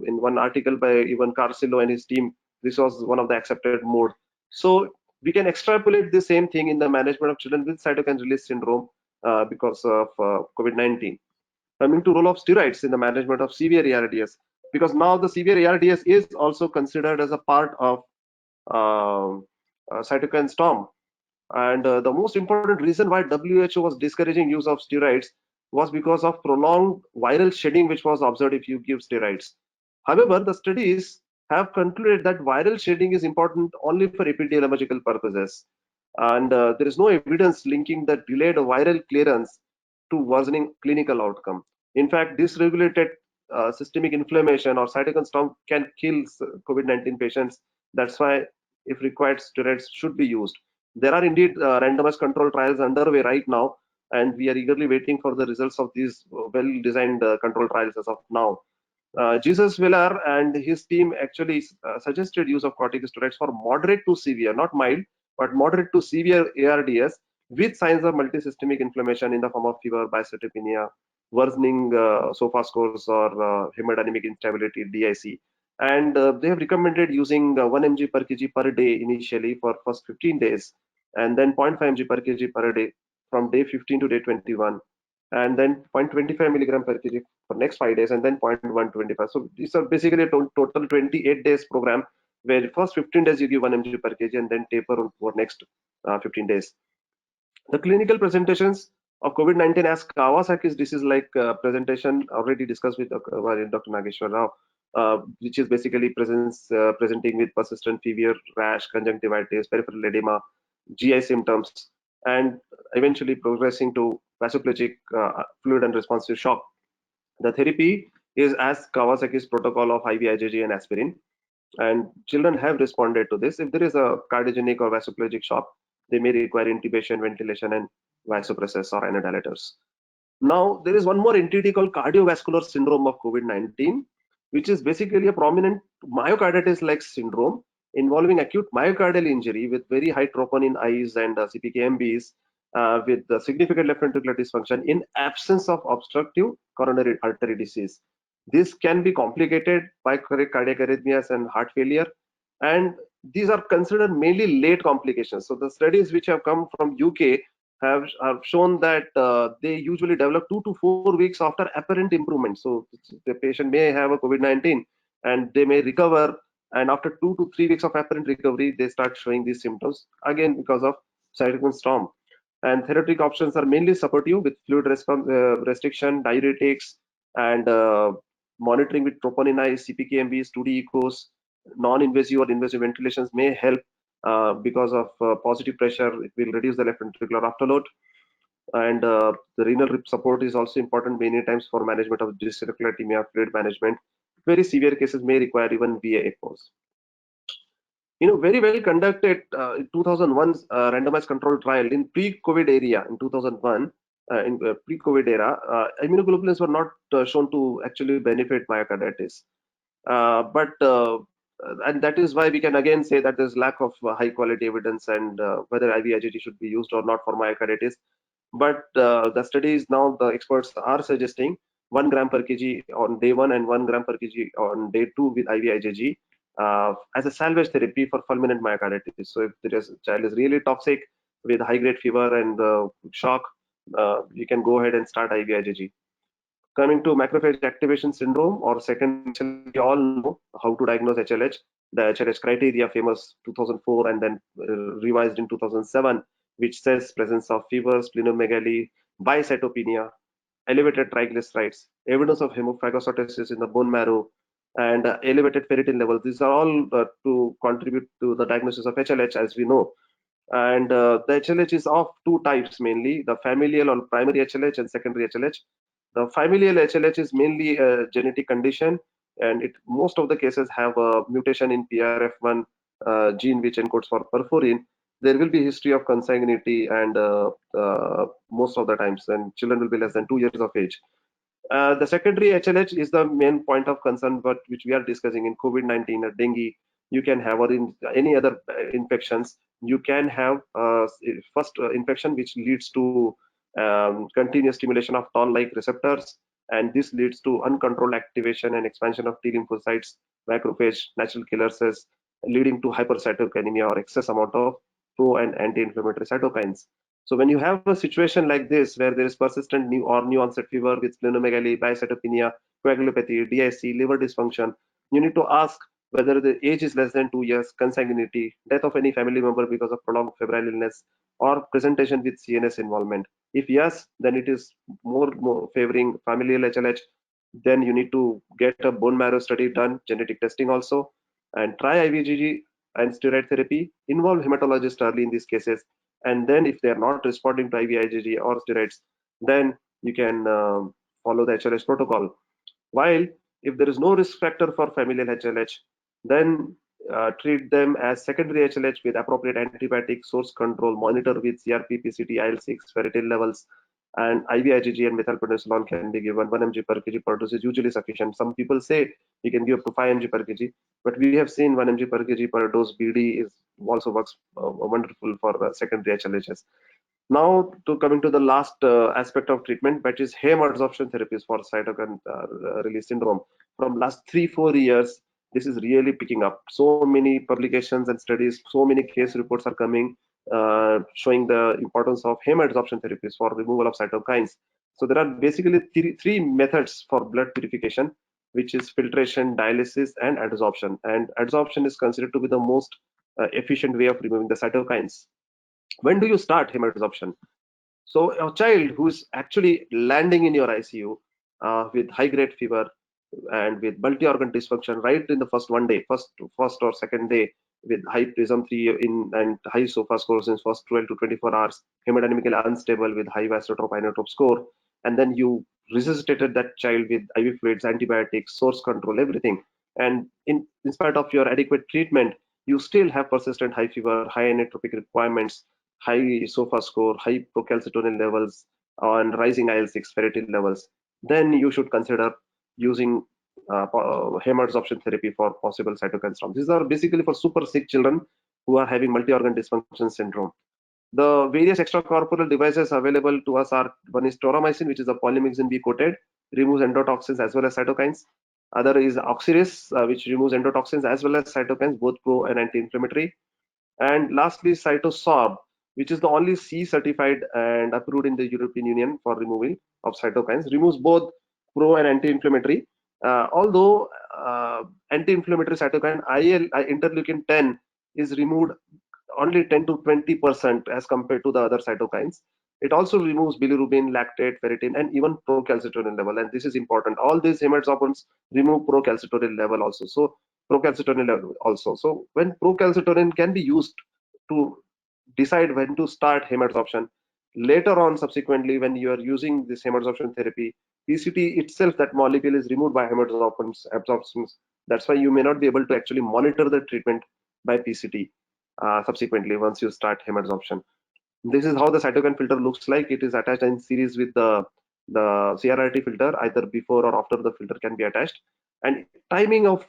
In one article by Ivan Carcillo and his team, this was one of the accepted mode. So we can extrapolate the same thing in the management of children with cytokine release syndrome because of COVID-19. Coming to role of steroids in the management of severe ARDS, because now the severe ARDS is also considered as a part of cytokine storm. And the most important reason why WHO was discouraging use of steroids was because of prolonged viral shedding which was observed if you give steroids. However, the studies have concluded that viral shedding is important only for epidemiological purposes, and there is no evidence linking the delayed viral clearance to worsening clinical outcome. In fact, dysregulated systemic inflammation or cytokine storm can kill COVID-19 patients. That's why, if required, steroids should be used. There are indeed randomized control trials underway right now, and we are eagerly waiting for the results of these well-designed control trials as of now. Jesus Villar and his team actually suggested use of corticosteroids for moderate to severe, not mild, but moderate to severe ARDS with signs of multisystemic inflammation in the form of fever, biocytopenia, worsening SOFA scores, or hemodynamic instability, DIC. And they have recommended using 1 mg per kg per day initially for first 15 days, and then 0.5 mg per kg per day from day 15 to day 21, and then 0.25 milligram per kg for next 5 days, and then 0.125. So these are basically a total 28 days program, where first 15 days you give 1 mg per kg and then taper for next 15 days. The clinical presentations of COVID-19 as Kawasaki's disease-like presentation already discussed with Dr. Nageshwar Rao, which is basically presenting with persistent fever, rash, conjunctivitis, peripheral edema, GI symptoms, and eventually progressing to vasoplegic fluid unresponsive shock. The therapy is as Kawasaki's protocol of IV IgG and aspirin, and children have responded to this. If there is a cardiogenic or vasoplegic shock, they may require intubation, ventilation, and vasopressors or anodilators. Now, there is one more entity called cardiovascular syndrome of COVID-19, which is basically a prominent myocarditis-like syndrome involving acute myocardial injury with very high troponin I's and CPKMBs with significant left ventricular dysfunction in absence of obstructive coronary artery disease. This can be complicated by cardiac arrhythmias and heart failure, and these are considered mainly late complications. So the studies which have come from UK have shown that they usually develop 2 to 4 weeks after apparent improvement. So the patient may have a COVID-19 and they may recover, and after 2 to 3 weeks of apparent recovery, they start showing these symptoms again because of cytokine storm. And therapeutic options are mainly supportive with fluid response, restriction, diuretics, and monitoring with troponin I, CPKMBs, 2D echoes, non-invasive or invasive ventilations may help because of positive pressure. It will reduce the left ventricular afterload. And the renal support is also important many times for management of dyscircular ischemia, fluid management. Very severe cases may require even VA echoes. Very well conducted 2001 randomized controlled trial in pre-COVID area in 2001. In pre-COVID era, immunoglobulins were not shown to actually benefit myocarditis. And that is why we can again say that there's lack of high quality evidence and whether IVIG should be used or not for myocarditis. But the studies now, the experts are suggesting 1 gram per kg on day 1 and 1 gram per kg on day 2 with IVIG as a salvage therapy for fulminant myocarditis. So if there is a child is really toxic with high grade fever and shock, you can go ahead and start IVIG. Coming to macrophage activation syndrome or second, we all know how to diagnose HLH. The HLH criteria, famous 2004 and then revised in 2007, which says presence of fever, splenomegaly, bicytopenia, elevated triglycerides, evidence of hemophagocytosis in the bone marrow, and elevated ferritin levels. These are all to contribute to the diagnosis of HLH, as we know. And the HLH is of two types mainly: the familial or primary HLH and secondary HLH. The familial HLH is mainly a genetic condition, and most of the cases have a mutation in PRF1 gene which encodes for perforin. There will be history of consanguinity, and most of the times, and children will be less than 2 years of age. The secondary HLH is the main point of concern, but which we are discussing in COVID-19 or dengue. You can have, or in any other infections, you can have first infection which leads to continuous stimulation of toll-like receptors, and this leads to uncontrolled activation and expansion of T lymphocytes, macrophage, natural killer cells, leading to hypercytokainemia or excess amount of pro and anti-inflammatory cytokines. So when you have a situation like this, where there is persistent new onset fever with splenomegaly, bicytopenia, coagulopathy, DIC, liver dysfunction, you need to ask whether the age is less than 2 years, consanguinity, death of any family member because of prolonged febrile illness, or presentation with CNS involvement. If yes, then it is more favoring familial HLH. Then you need to get a bone marrow study done, genetic testing also, and try IVIG and steroid therapy. Involve hematologist early in these cases, and then if they are not responding to IVIG or steroids, then you can follow the HLH protocol. While if there is no risk factor for familial HLH, then treat them as secondary HLH with appropriate antibiotic, source control, monitor with CRP, PCT, IL-6, ferritin levels, and IVIG and methylprednisolone can be given. 1 mg per kg per dose is usually sufficient. Some people say you can give up to 5 mg per kg, but we have seen 1 mg per kg per dose BD also works wonderful for secondary HLHs. Now, coming to the last aspect of treatment, which is heme adsorption therapies for cytokine release syndrome. From last 3-4 years, this is really picking up. So many publications and studies, so many case reports are coming showing the importance of heme adsorption therapies for removal of cytokines. So there are basically three methods for blood purification, which is filtration, dialysis, and adsorption. And adsorption is considered to be the most efficient way of removing the cytokines. When do you start hematadsorption? So a child who is actually landing in your ICU with high-grade fever and with multi-organ dysfunction right in the first or second day, with high PRISM3 and high SOFA scores in first 12 to 24 hours, hemodynamically unstable with high vasotrope inotrope score, and then you resuscitated that child with IV fluids, antibiotics, source control, everything, and in spite of your adequate treatment, you still have persistent high fever, high inotropic requirements, high SOFA score, high procalcitonin levels, and rising IL-6 ferritin levels, then you should consider using heme adsorption therapy for possible cytokine storm. These are basically for super sick children who are having multi-organ dysfunction syndrome. The various extracorporeal devices available to us are: one is toromycin, which is a polymyxin B coated, removes endotoxins as well as cytokines. Other is Oxiris, which removes endotoxins as well as cytokines, both pro and anti-inflammatory. And lastly, Cytosorb, which is the only C certified and approved in the European Union for removal of cytokines, removes both pro and anti-inflammatory. Although anti-inflammatory cytokine interleukin 10 is removed only 10 to 20% as compared to the other cytokines. It also removes bilirubin, lactate, ferritin, and even procalcitonin level. And this is important. All these hematopons remove procalcitonin level also. So procalcitonin level also. So when procalcitonin can be used to decide when to start hematabsorption, later on subsequently when you are using this hematabsorption therapy, PCT itself, that molecule is removed by hematabsorptions. That's why you may not be able to actually monitor the treatment by PCT subsequently once you start hematabsorption. This is how the cytokine filter looks like. It is attached in series with the CRRT filter, either before or after the filter can be attached. And timing of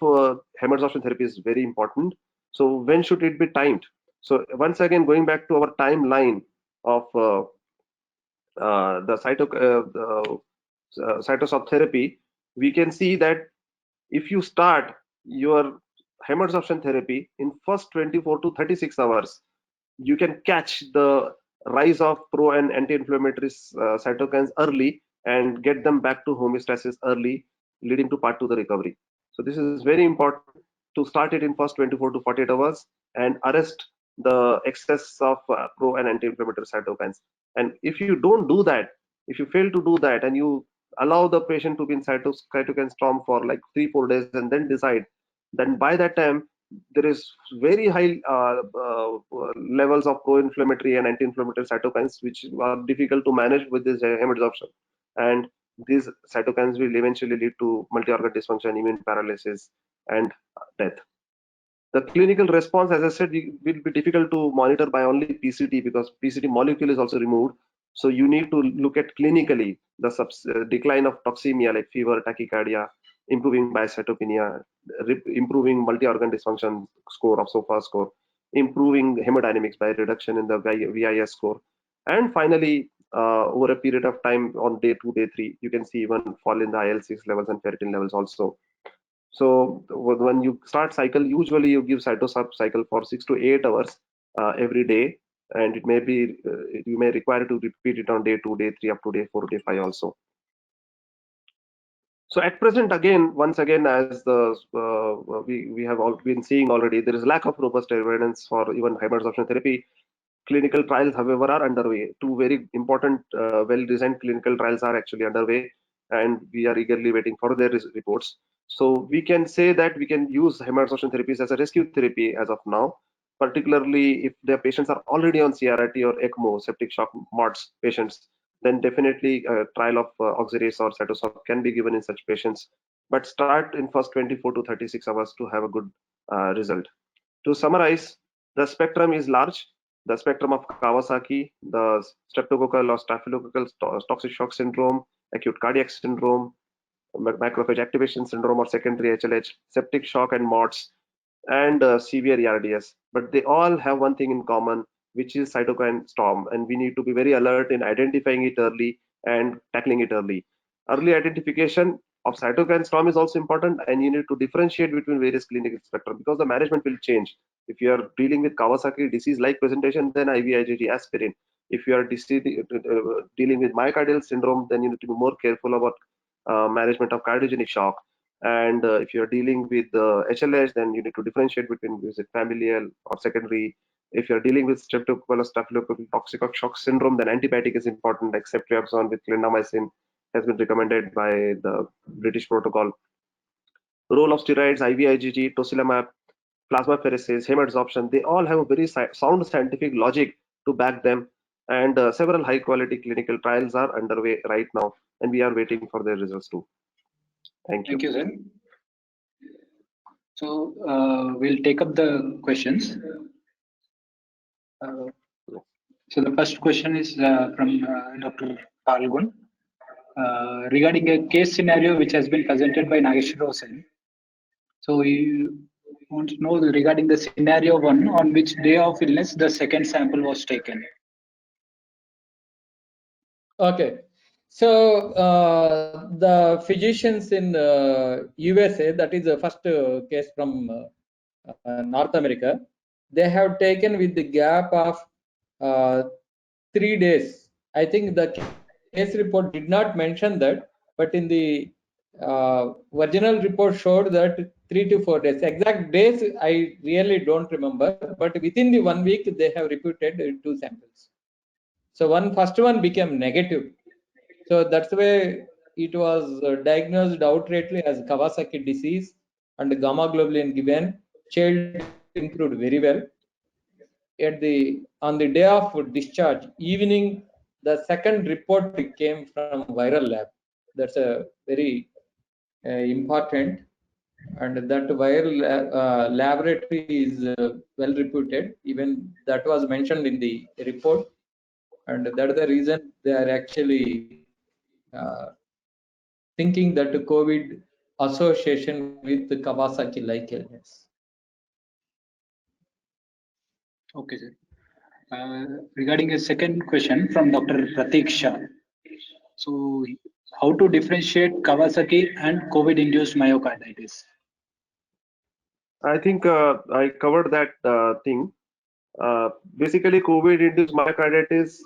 hematabsorption therapy is very important. So when should it be timed? So once again, going back to our timeline of the cytosol therapy, we can see that if you start your hematabsorption therapy in first 24 to 36 hours, you can catch the rise of pro and anti-inflammatory cytokines early and get them back to homeostasis early, leading to part 2 the recovery. So this is very important to start it in first 24 to 48 hours and arrest the excess of pro and anti-inflammatory cytokines. And if you don't do that, if you fail to do that and you allow the patient to be in cytokine storm for like 3-4 days and then decide, then by that time there is very high levels of pro-inflammatory and anti-inflammatory cytokines which are difficult to manage with this hematabsorption, and these cytokines will eventually lead to multi-organ dysfunction, immune paralysis, and death. The clinical response, as I said, will be difficult to monitor by only PCT because PCT molecule is also removed. So you need to look at clinically the decline of toxemia like fever, tachycardia, improving biocytopenia, improving multi-organ dysfunction score of SOFA score, improving hemodynamics by reduction in the VIS score, and finally, over a period of time on day 2, day 3, you can see even fall in the IL-6 levels and ferritin levels also. So when you start cycle, usually you give cytosol cycle for 6 to 8 hours every day, and it may be you may require to repeat it on day 2, day 3, up to day 4, day 5 also. So at present, again, once again, as the we have all been seeing already, there is lack of robust evidence for even hematabsorption therapy. Clinical trials, however, are underway. 2 very important, well-designed clinical trials are actually underway, and we are eagerly waiting for their reports. So we can say that we can use hematabsorption therapies as a rescue therapy as of now, particularly if the patients are already on CRRT or ECMO, septic shock MODS patients, then definitely a trial of oxidase or cytosol can be given in such patients, but start in first 24 to 36 hours to have a good result. To summarize, the spectrum is large. The spectrum of Kawasaki, the streptococcal or staphylococcal toxic shock syndrome, acute cardiac syndrome, macrophage activation syndrome or secondary HLH, septic shock and MODS, and severe ERDS. But they all have one thing in common, which is cytokine storm, and we need to be very alert in identifying it early and tackling it early. Early identification of cytokine storm is also important, and you need to differentiate between various clinical spectrum because the management will change. If you are dealing with Kawasaki disease-like presentation, then IVIG aspirin. If you are dealing with myocardial syndrome, then you need to be more careful about management of cardiogenic shock. And if you're dealing with HLH, then you need to differentiate between is it familial or secondary. If you're dealing with streptococcal or staphylococcal toxic shock syndrome, then antibiotic is important, like ceftriaxone with clindamycin has been recommended by the British protocol. Role of steroids, IVIG, tocilizumab, plasmapheresis, hematabsorption, they all have a very sound scientific logic to back them. And several high quality clinical trials are underway right now, and we are waiting for their results too. Thank you. Thank you, sir. So we'll take up the questions. So the first question is from Dr. Falgun regarding a case scenario which has been presented by Nageshwar Sen. So he wants to know regarding the scenario 1, on which day of illness the second sample was taken. Okay. So the physicians in USA, that is the first case from North America, they have taken with the gap of 3 days. I think the case report did not mention that, but in the original report showed that 3 to 4 days. Exact days I really don't remember, but within the 1 week they have repeated 2 samples. So first one became negative. So that's why it was diagnosed outrightly as Kawasaki disease, and gamma globulin given. Child improved very well. On the day of discharge, evening, the second report came from viral lab. That's a very important, and that viral laboratory is well reputed. Even that was mentioned in the report, and that is the reason they are actually thinking that COVID association with the Kawasaki-like illness. Okay, sir. Regarding a second question from Dr. Pratik Shah. So, how to differentiate Kawasaki and COVID-induced myocarditis? I think I covered that thing. Basically, COVID-induced myocarditis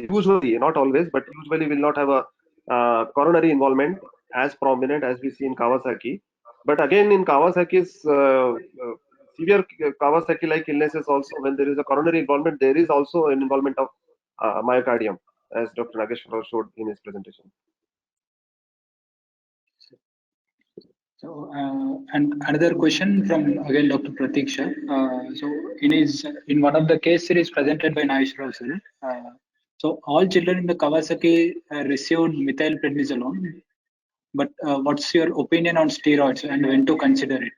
usually, not always, but usually will not have a coronary involvement as prominent as we see in Kawasaki. But again, in Kawasaki's severe Kawasaki-like illnesses, also when there is a coronary involvement, there is also an involvement of myocardium, as Dr. Nageshwar showed in his presentation. So, and another question from again Dr. Pratik Shah. So, in one of the case series presented by Nageshwar sir, so all children in the Kawasaki received methylprednisolone. But what's your opinion on steroids and when to consider it?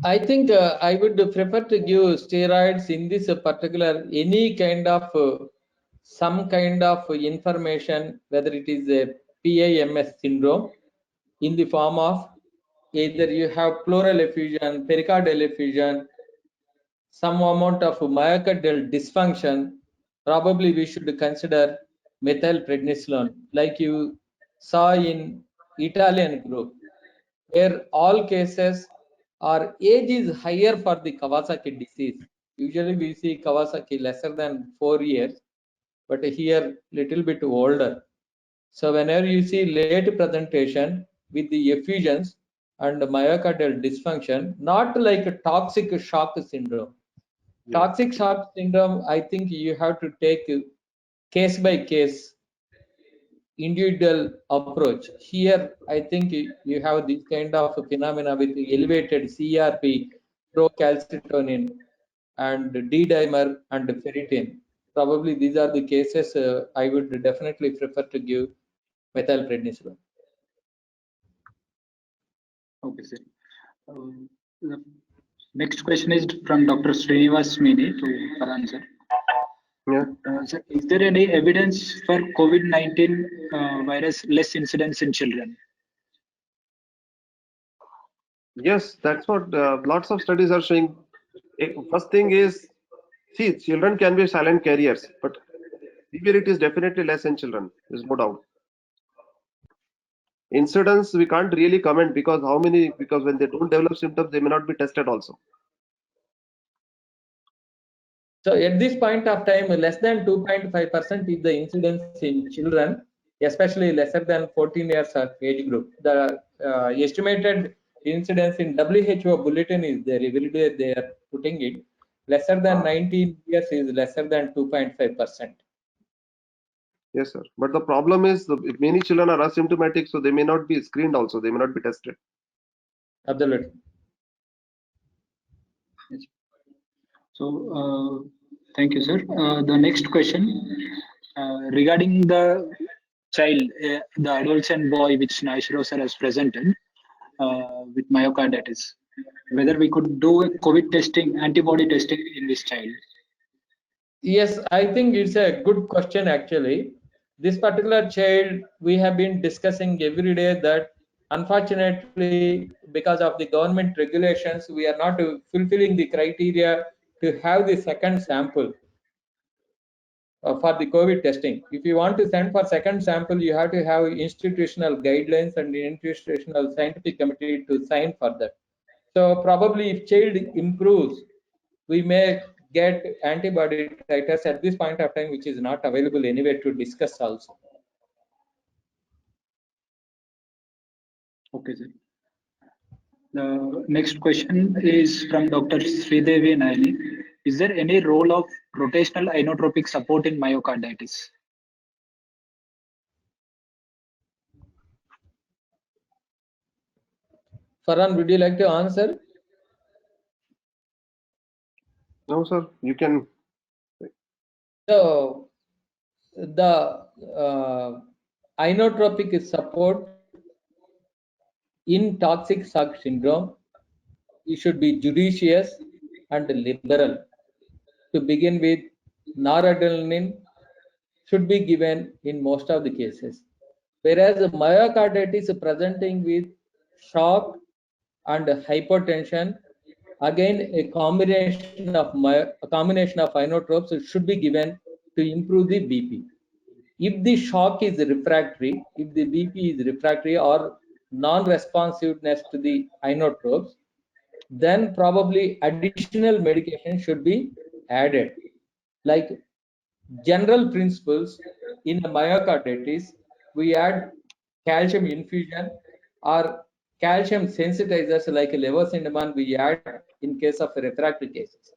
I think I would prefer to give steroids in this particular any kind of some kind of information, whether it is a PAMS syndrome in the form of either you have pleural effusion, pericardial effusion, some amount of myocardial dysfunction. Probably we should consider methylprednisolone, like you saw in Italian group, where all cases are age is higher for the Kawasaki disease. Usually we see Kawasaki lesser than 4 years, but here little bit older. So whenever you see late presentation with the effusions and myocardial dysfunction, not like a toxic shock syndrome. Toxic shock syndrome, I think you have to take case by case individual approach. Here, I think you have this kind of phenomena with elevated CRP, procalcitonin, and D-dimer and ferritin. Probably these are the cases I would definitely prefer to give methylprednisolone. Okay, sir. The next question is from Dr. Srinivas Mini to Pradhan sir. Yeah. Sir, is there any evidence for COVID-19 virus less incidence in children? Yes, that's what lots of studies are showing. First thing is, see, children can be silent carriers, but severity is definitely less in children. There's no doubt. Incidence we can't really comment because when they don't develop symptoms, they may not be tested also. So at this point of time, less than 2.5% is the incidence in children, especially lesser than 14 years of age group. The estimated incidence in WHO bulletin is there. Every day they are putting it. Lesser than 19 years is lesser than 2.5%. Yes, sir. But the problem is, many children are asymptomatic, so they may not be screened also. They may not be tested. Absolutely. So, thank you, sir. The next question regarding the child, the adolescent boy which Nageshwar sir has presented with myocarditis, whether we could do a COVID testing, antibody testing in this child. Yes, I think it's a good question actually. This particular child, we have been discussing every day that unfortunately, because of the government regulations, we are not fulfilling the criteria to have the second sample for the COVID testing. If you want to send for second sample, you have to have institutional guidelines and the institutional scientific committee to sign for that. So probably if child improves, we may get antibody titers at this point of time, which is not available anywhere to discuss also. Okay, sir. The next question is from Dr. Sridevi Naini. Is there any role of rotational inotropic support in myocarditis? Farhan, would you like to answer? No, sir, you can. So the inotropic support in toxic shock syndrome, you should be judicious and liberal. To begin with, noradrenaline should be given in most of the cases. Whereas myocarditis presenting with shock and hypotension, again a combination of inotropes should be given to improve the BP. If the shock is refractory, if the BP is refractory or non-responsiveness to the inotropes, then probably additional medication should be added. Like general principles in myocarditis, we add calcium infusion or calcium sensitizers like levosimendan we add in case of refractory cases.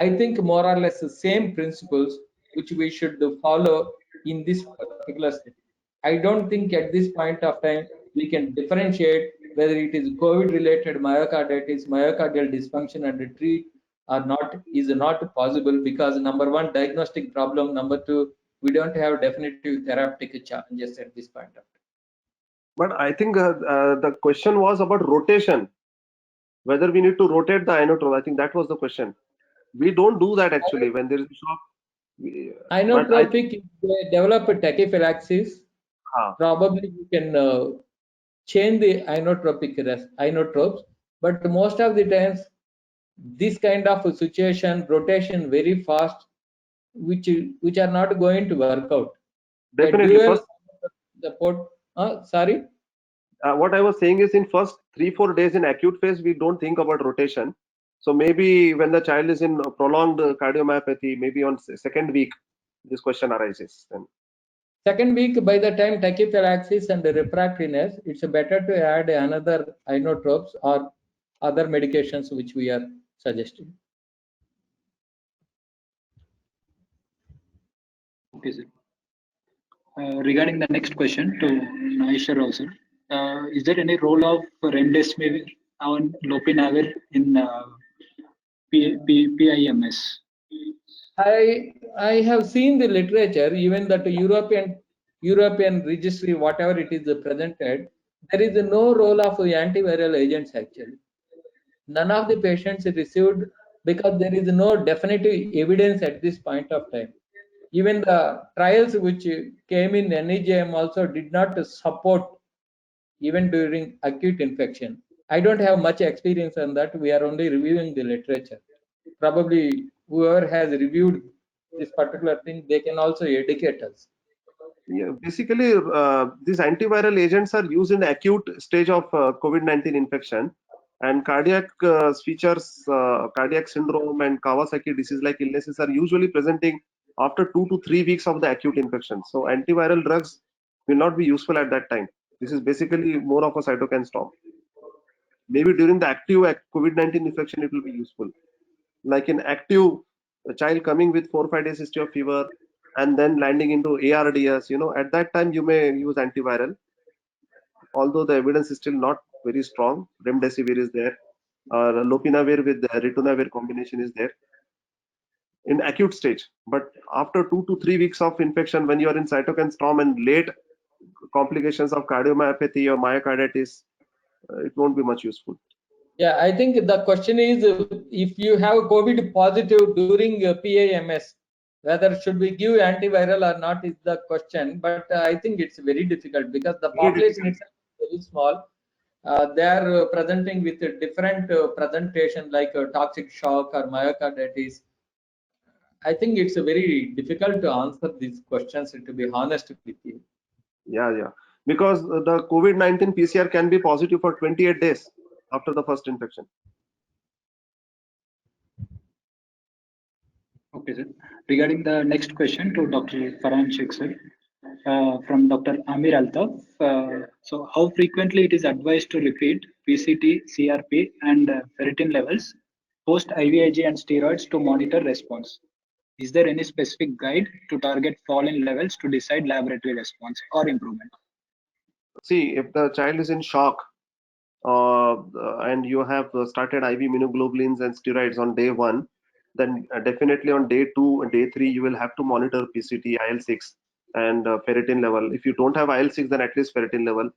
I think more or less the same principles which we should follow in this particular study. I don't think at this point of time we can differentiate whether it is COVID-related myocarditis, myocardial dysfunction, and treat or not is not possible because number one, diagnostic problem. Number two, we don't have definitive therapeutic challenges at this point of time. But I think the question was about rotation, whether we need to rotate the inotrope. I think that was the question. We don't do that actually when there is a shock. Inotropic, if they develop a tachyphylaxis, probably you can change the inotropes, but most of the times this kind of situation, rotation very fast, which are not going to work out. Definitely. First, support. Sorry. What I was saying is in first 3-4 days in acute phase, we don't think about rotation. So maybe when the child is in prolonged cardiomyopathy, maybe on second week, this question arises. Then. Second week, by the time tachyphylaxis and refractoriness, it's better to add another inotropes or other medications which we are suggesting. Okay, sir. Regarding the next question to Naisha also, is there any role of remdesivir and lopinavir in PIMS? I have seen the literature, even that European registry, whatever it is presented, there is no role of antiviral agents actually. None of the patients received because there is no definitive evidence at this point of time. Even the trials which came in NEJM also did not support even during acute infection. I don't have much experience on that. We are only reviewing the literature. Probably whoever has reviewed this particular thing, they can also educate us. Yeah, basically, these antiviral agents are used in the acute stage of COVID-19 infection, and cardiac features, cardiac syndrome, and Kawasaki disease-like illnesses are usually presenting after 2 to 3 weeks of the acute infection. So, antiviral drugs will not be useful at that time. This is basically more of a cytokine storm. Maybe during the active COVID-19 infection, it will be useful. Like in active, a child coming with 4 or 5 days history of fever and then landing into ARDS, at that time you may use antiviral. Although the evidence is still not very strong, remdesivir is there, or lopinavir with the ritonavir combination is there in acute stage. But after 2 to 3 weeks of infection, when you are in cytokine storm and late complications of cardiomyopathy or myocarditis, it won't be much useful. Yeah, I think the question is if you have COVID positive during PAMS, whether should we give antiviral or not is the question. But I think it's very difficult because the population itself is very small. They are presenting with a different presentation like toxic shock or myocarditis. I think it's very difficult to answer these questions, to be honest with you. Yeah. Because the COVID-19 PCR can be positive for 28 days after the first infection. Okay, sir. Regarding the next question to Dr. Farhan Sheikh, sir. from Dr. Amir Altaf. So, how frequently it is advised to repeat PCT, CRP, and ferritin levels post IVIG and steroids to monitor response? Is there any specific guide to target fall in levels to decide laboratory response or improvement? See, if the child is in shock and you have started IV immunoglobulins and steroids on day 1, then definitely on day 2 and day 3 you will have to monitor PCT, IL-6 and ferritin level. If you don't have IL-6, then at least ferritin level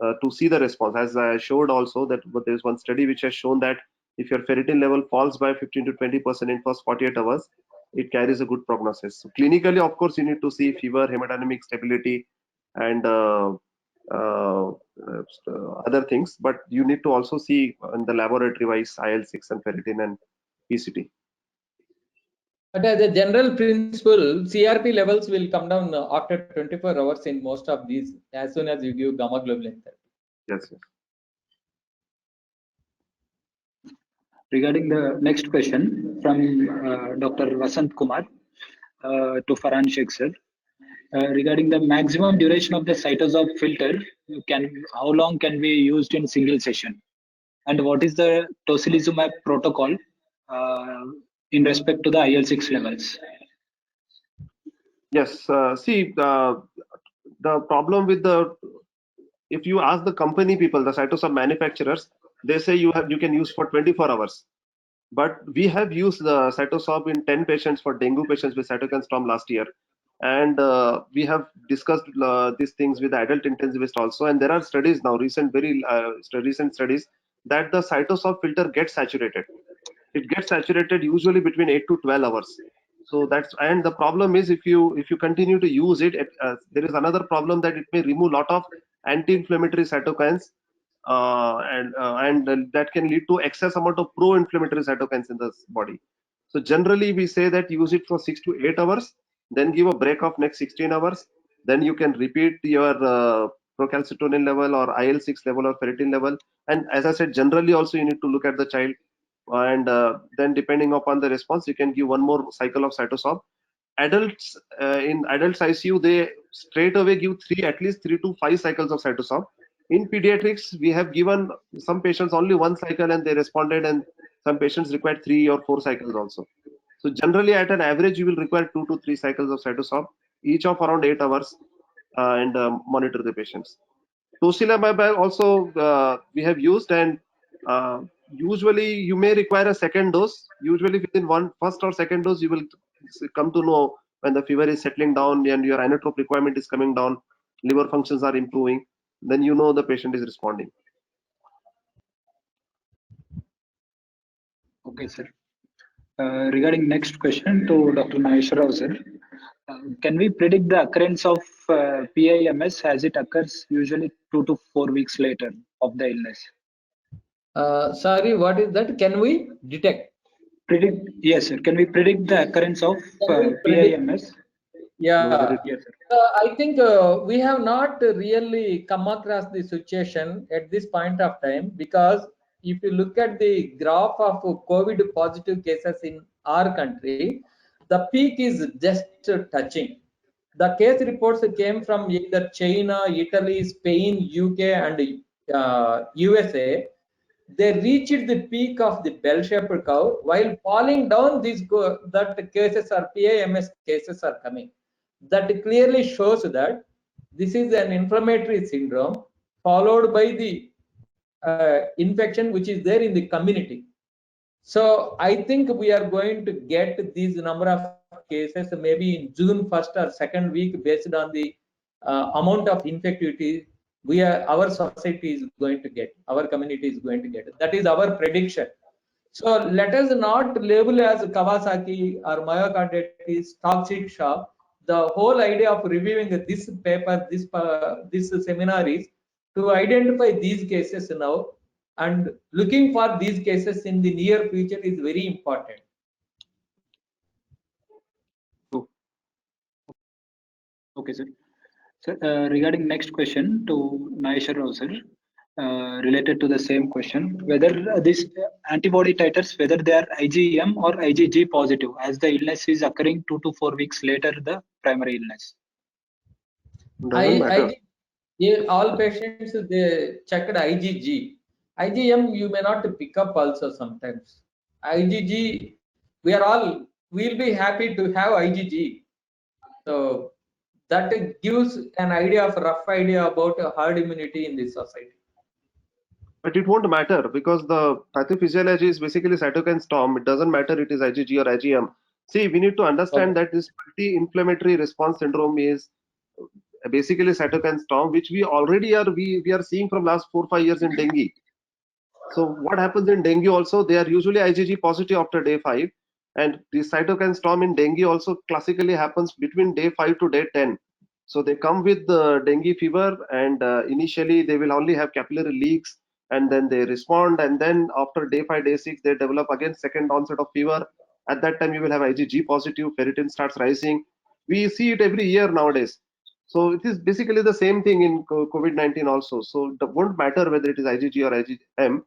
to see the response. As I showed also that there's one study which has shown that if your ferritin level falls by 15 to 20% in first 48 hours, it carries a good prognosis. So clinically, of course, you need to see fever, hemodynamic stability, and uh, other things, but you need to also see in the laboratory wise IL-6 and ferritin and PCT. But as a general principle, CRP levels will come down after 24 hours in most of these as soon as you give gamma globulin therapy. Yes, yes. Regarding the next question from Dr. Vasant Kumar to Farhan Sheikh sir, regarding the maximum duration of the cytosorb filter, how long can be used in single session, and what is the tocilizumab protocol in respect to the IL-6 levels? Yes. See, the problem with if you ask the company people, the cytosorb manufacturers, they say you can use for 24 hours. But we have used the cytosorb in 10 patients for dengue patients with cytokine storm last year. And we have discussed these things with the adult intensivist also. And there are studies now, recent studies, that the cytosorb filter gets saturated. It gets saturated usually between 8 to 12 hours. So and the problem is if you continue to use it, there is another problem that it may remove a lot of anti-inflammatory cytokines, and that can lead to excess amount of pro-inflammatory cytokines in the body. So generally we say that use it for 6 to 8 hours, then give a break of next 16 hours, then you can repeat your procalcitonin level or IL-6 level or ferritin level. And as I said, generally also you need to look at the child, and then depending upon the response you can give one more cycle of cytosorb. Adults, in adults ICU, they straight away give at least 3 to 5 cycles of cytosorb. In pediatrics, we have given some patients only one cycle and they responded, and some patients required 3 or 4 cycles also. So generally at an average you will require 2 to 3 cycles of cytosorb, each of around 8 hours, and monitor the patients. Tocilizumab also we have used, and usually you may require a second dose. Usually within first or second dose you will come to know when the fever is settling down and your inotrope requirement is coming down, liver functions are improving, then you know the patient is responding. Okay, sir. Regarding next question to Dr. Nageshwar sir, can we predict the occurrence of PIMS as it occurs usually 2 to 4 weeks later of the illness? Sorry, what is that? Can we detect? Predict? Yes, sir. Can we predict the occurrence of PIMS? Yeah. Yes, sir. I think we have not really come across the situation at this point of time, because if you look at the graph of COVID positive cases in our country, the peak is just touching. The case reports came from either China, Italy, Spain, UK, and USA. They reached the peak of the bell-shaped curve. While falling down, that cases are PIMS cases are coming. That clearly shows that this is an inflammatory syndrome followed by the infection which is there in the community. So I think we are going to get these number of cases maybe in June 1st or 2nd week based on the amount of infectivity our society is going to get, our community is going to get. That is our prediction. So let us not label as Kawasaki or myocarditis toxic shock. The whole idea of reviewing this paper, this seminar is to identify these cases now, and looking for these cases in the near future is very important. Okay, sir. So, regarding next question to Nageshwar sir, related to the same question, whether these antibody titers, whether they are IgM or IgG positive, as the illness is occurring 2 to 4 weeks later the primary illness. Doesn't matter. All patients they checked IgG. IgM you may not pick up also sometimes. IgG we'll be happy to have IgG. So that gives an idea of rough idea about herd immunity in this society. But it won't matter because the pathophysiology is basically cytokine storm. It doesn't matter it is IgG or IgM. See, we need to understand that this multi-inflammatory response syndrome is basically cytokine storm, which we already we are seeing from last 4-5 years in dengue. So what happens in dengue also? They are usually IgG positive after day 5, and the cytokine storm in dengue also classically happens between day 5 to day 10. So they come with the dengue fever, and initially they will only have capillary leaks, and then they respond, and then after day 5, day 6, they develop again second onset of fever. At that time, you will have IgG positive, ferritin starts rising. We see it every year nowadays. So it is basically the same thing in COVID-19 also. So it won't matter whether it is IgG or IgM,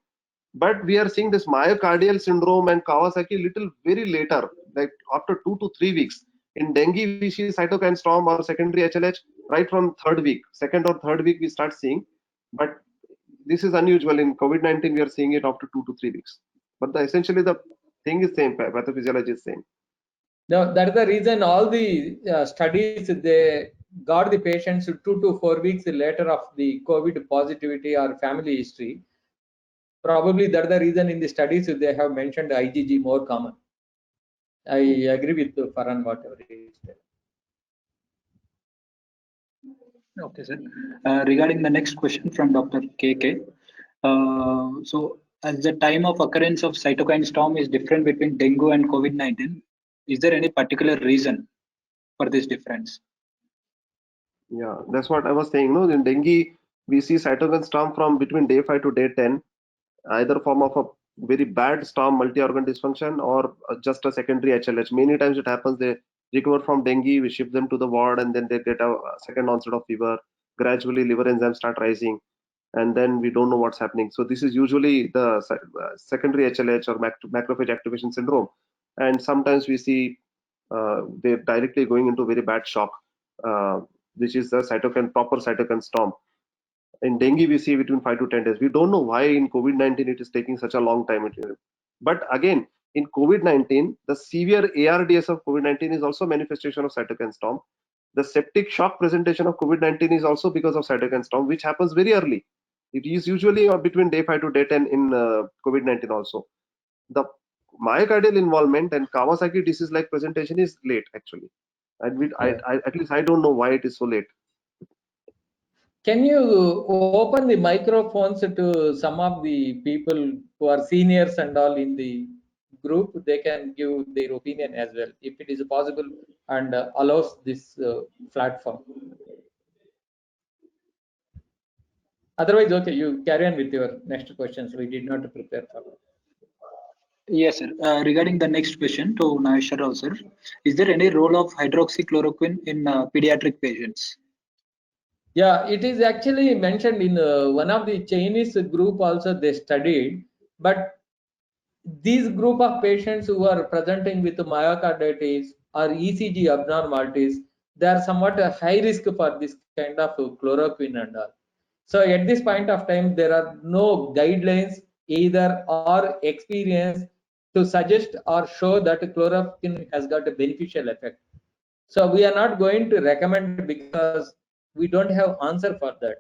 but we are seeing this myocardial syndrome and Kawasaki little very later, like after 2 to 3 weeks. In dengue, we see cytokine storm or secondary HLH right from third week, second or third week we start seeing. But this is unusual. In COVID-19, we are seeing it after 2 to 3 weeks. But essentially the thing is same, pathophysiology is same. No, that is the reason all the studies they got the patients 2 to 4 weeks later of the COVID positivity or family history. Probably that's the reason in the studies they have mentioned IgG more common. I agree with Farhan whatever he said. Okay, sir. Regarding the next question from Dr. KK. So, as the time of occurrence of cytokine storm is different between dengue and COVID-19, is there any particular reason for this difference? Yeah, that's what I was saying. No, in dengue, we see cytokine storm from between day 5 to day 10, either form of a very bad storm, multi-organ dysfunction, or just a secondary HLH. Many times it happens they recover from dengue, we ship them to the ward, and then they get a second onset of fever. Gradually, liver enzymes start rising, and then we don't know what's happening. So this is usually the secondary HLH or macrophage activation syndrome, and sometimes we see they're directly going into very bad shock, which is the proper cytokine storm. In dengue, we see between 5 to 10 days. We don't know why in COVID-19 it is taking such a long time. But again, in COVID-19, the severe ARDS of COVID-19 is also manifestation of cytokine storm. The septic shock presentation of COVID-19 is also because of cytokine storm, which happens very early. It is usually between day 5 to day 10 in COVID-19 also. The myocardial involvement and Kawasaki disease-like presentation is late actually. And at least I don't know why it is so late. Can you open the microphones to some of the people who are seniors and all in the group? They can give their opinion as well, if it is possible and allows this platform. Otherwise, okay, you carry on with your next questions. We did not prepare for that. Yes, sir. Regarding the next question to Nageshwar Rao, sir, is there any role of hydroxychloroquine in pediatric patients? Yeah, it is actually mentioned in one of the Chinese group also they studied, but these group of patients who are presenting with myocarditis or ECG abnormalities, they are somewhat a high risk for this kind of chloroquine and all. So at this point of time, there are no guidelines either or experience to suggest or show that chloroquine has got a beneficial effect. So we are not going to recommend because we don't have answer for that.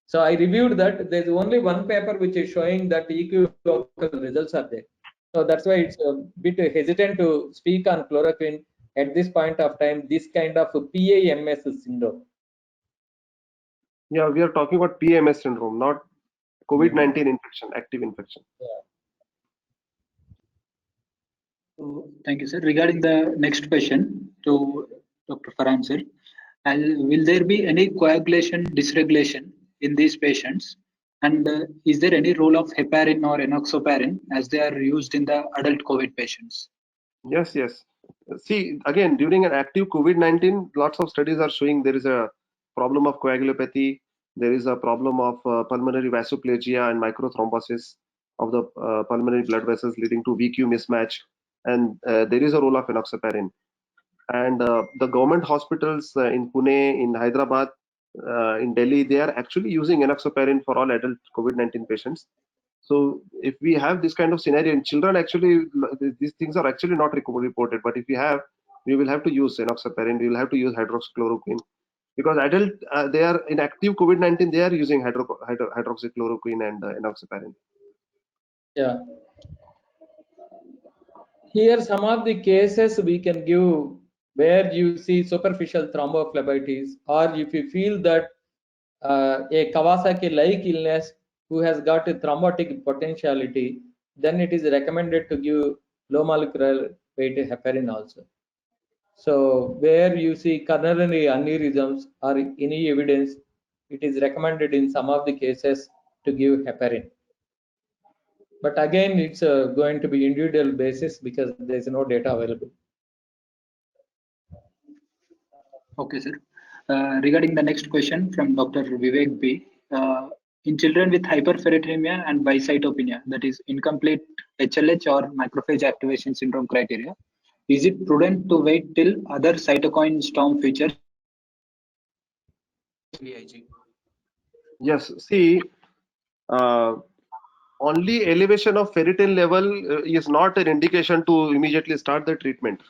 So I reviewed that. There's only one paper which is showing that equivocal results are there. So that's why it's a bit hesitant to speak on chloroquine at this point of time, this kind of PAMS syndrome. Yeah, we are talking about PAMS syndrome, not COVID-19 infection, active infection. Yeah. So, thank you, sir. Regarding the next question to Dr. Farhan, sir, will there be any coagulation dysregulation in these patients? And is there any role of heparin or enoxaparin as they are used in the adult COVID patients? Yes, yes. See, again, during an active COVID-19, lots of studies are showing there is a problem of coagulopathy, there is a problem of pulmonary vasoplasia and microthrombosis of the pulmonary blood vessels leading to VQ mismatch, and there is a role of enoxaparin. And the government hospitals in Pune, in Hyderabad, in Delhi, they are actually using enoxaparin for all adult COVID-19 patients. So if we have this kind of scenario in children, actually these things are actually not reported. But if we have, we will have to use enoxaparin. We will have to use hydroxychloroquine, because adult they are in active COVID-19. They are using hydroxychloroquine and enoxaparin. Yeah. Here, some of the cases we can give where you see superficial thrombophlebitis, or if you feel that a Kawasaki-like illness who has got a thrombotic potentiality, then it is recommended to give low molecular weight heparin also. So where you see coronary aneurysms or any evidence, it is recommended in some of the cases to give heparin. But again, it's going to be individual basis because there is no data available. Okay, sir. Regarding the next question from Dr. Vivek B. In children with hyperferritemia and bicytopenia, that is incomplete HLH or macrophage activation syndrome criteria, is it prudent to wait till other cytokine storm features? Yes. See, only elevation of ferritin level is not an indication to immediately start the treatment.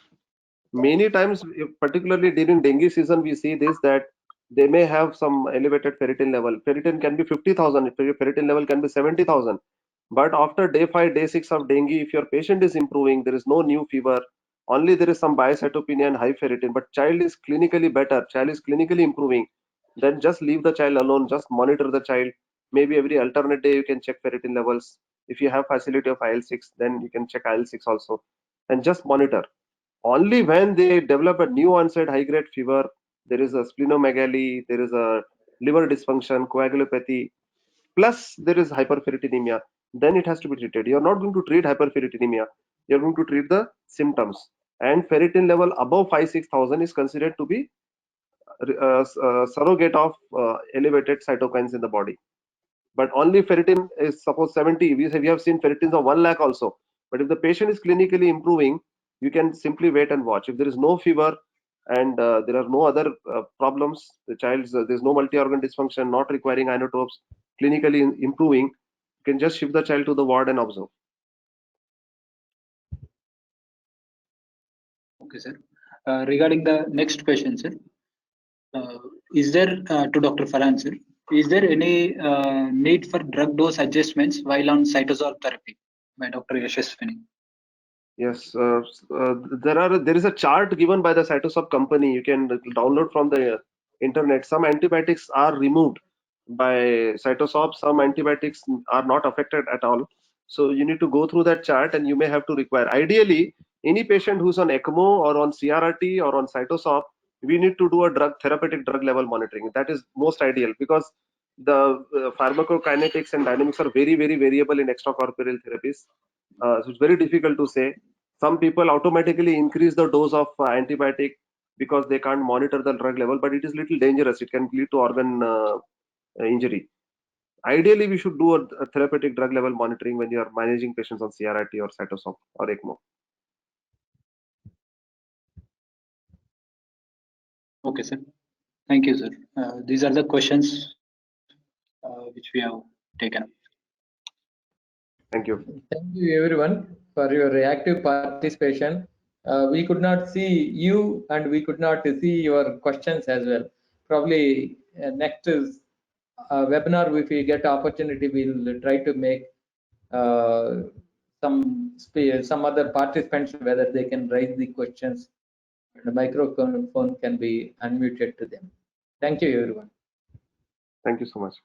Many times, particularly during dengue season, we see this, that they may have some elevated ferritin level. Ferritin can be 50,000, ferritin level can be 70,000. But after day 5, day 6 of dengue, if your patient is improving, there is no new fever, only there is some biocytopenia and high ferritin, but child is clinically better, child is clinically improving, then just leave the child alone, just monitor the child. Maybe every alternate day you can check ferritin levels. If you have facility of IL-6, then you can check IL-6 also, and just monitor. Only when they develop a new onset high grade fever, there is a splenomegaly, there is a liver dysfunction, coagulopathy, plus there is hyperferritinemia, then it has to be treated. You're not going to treat hyperferritinemia, you're going to treat the symptoms. And ferritin level above 5-6,000 is considered to be surrogate of elevated cytokines in the body. But only ferritin is suppose 70, we have seen ferritins of 1 lakh also. But if the patient is clinically improving, you can simply wait and watch. If there is no fever and there are no other problems, the child's there's no multi-organ dysfunction, not requiring inotropes, clinically improving, you can just shift the child to the ward and observe. Okay, sir. Regarding the next question, sir, is there to Dr. Farhan, sir, is there any need for drug dose adjustments while on cytosol therapy by Dr. Yashaswini? Yes, there is a chart given by the Cytosop company. You can download from the internet. Some antibiotics are removed by Cytosop. Some antibiotics are not affected at all. So you need to go through that chart, and you may have to require. Ideally, any patient who's on ECMO or on CRRT or on Cytosop, we need to do a therapeutic drug level monitoring. That is most ideal, because the pharmacokinetics and dynamics are very, very variable in extracorporeal therapies. So it's very difficult to say. Some people automatically increase the dose of antibiotic because they can't monitor the drug level, but it is little dangerous. It can lead to organ injury. Ideally, we should do a therapeutic drug level monitoring when you are managing patients on CRRT or Cytosop or ECMO. Okay, sir. Thank you, sir. These are the questions which we have taken up. Thank you. Thank you everyone for your active participation. We could not see you and we could not see your questions as well. Probably next is webinar, if we get opportunity, we'll try to make some other participants whether they can raise the questions. The microphone can be unmuted to them. Thank you everyone. Thank you so much.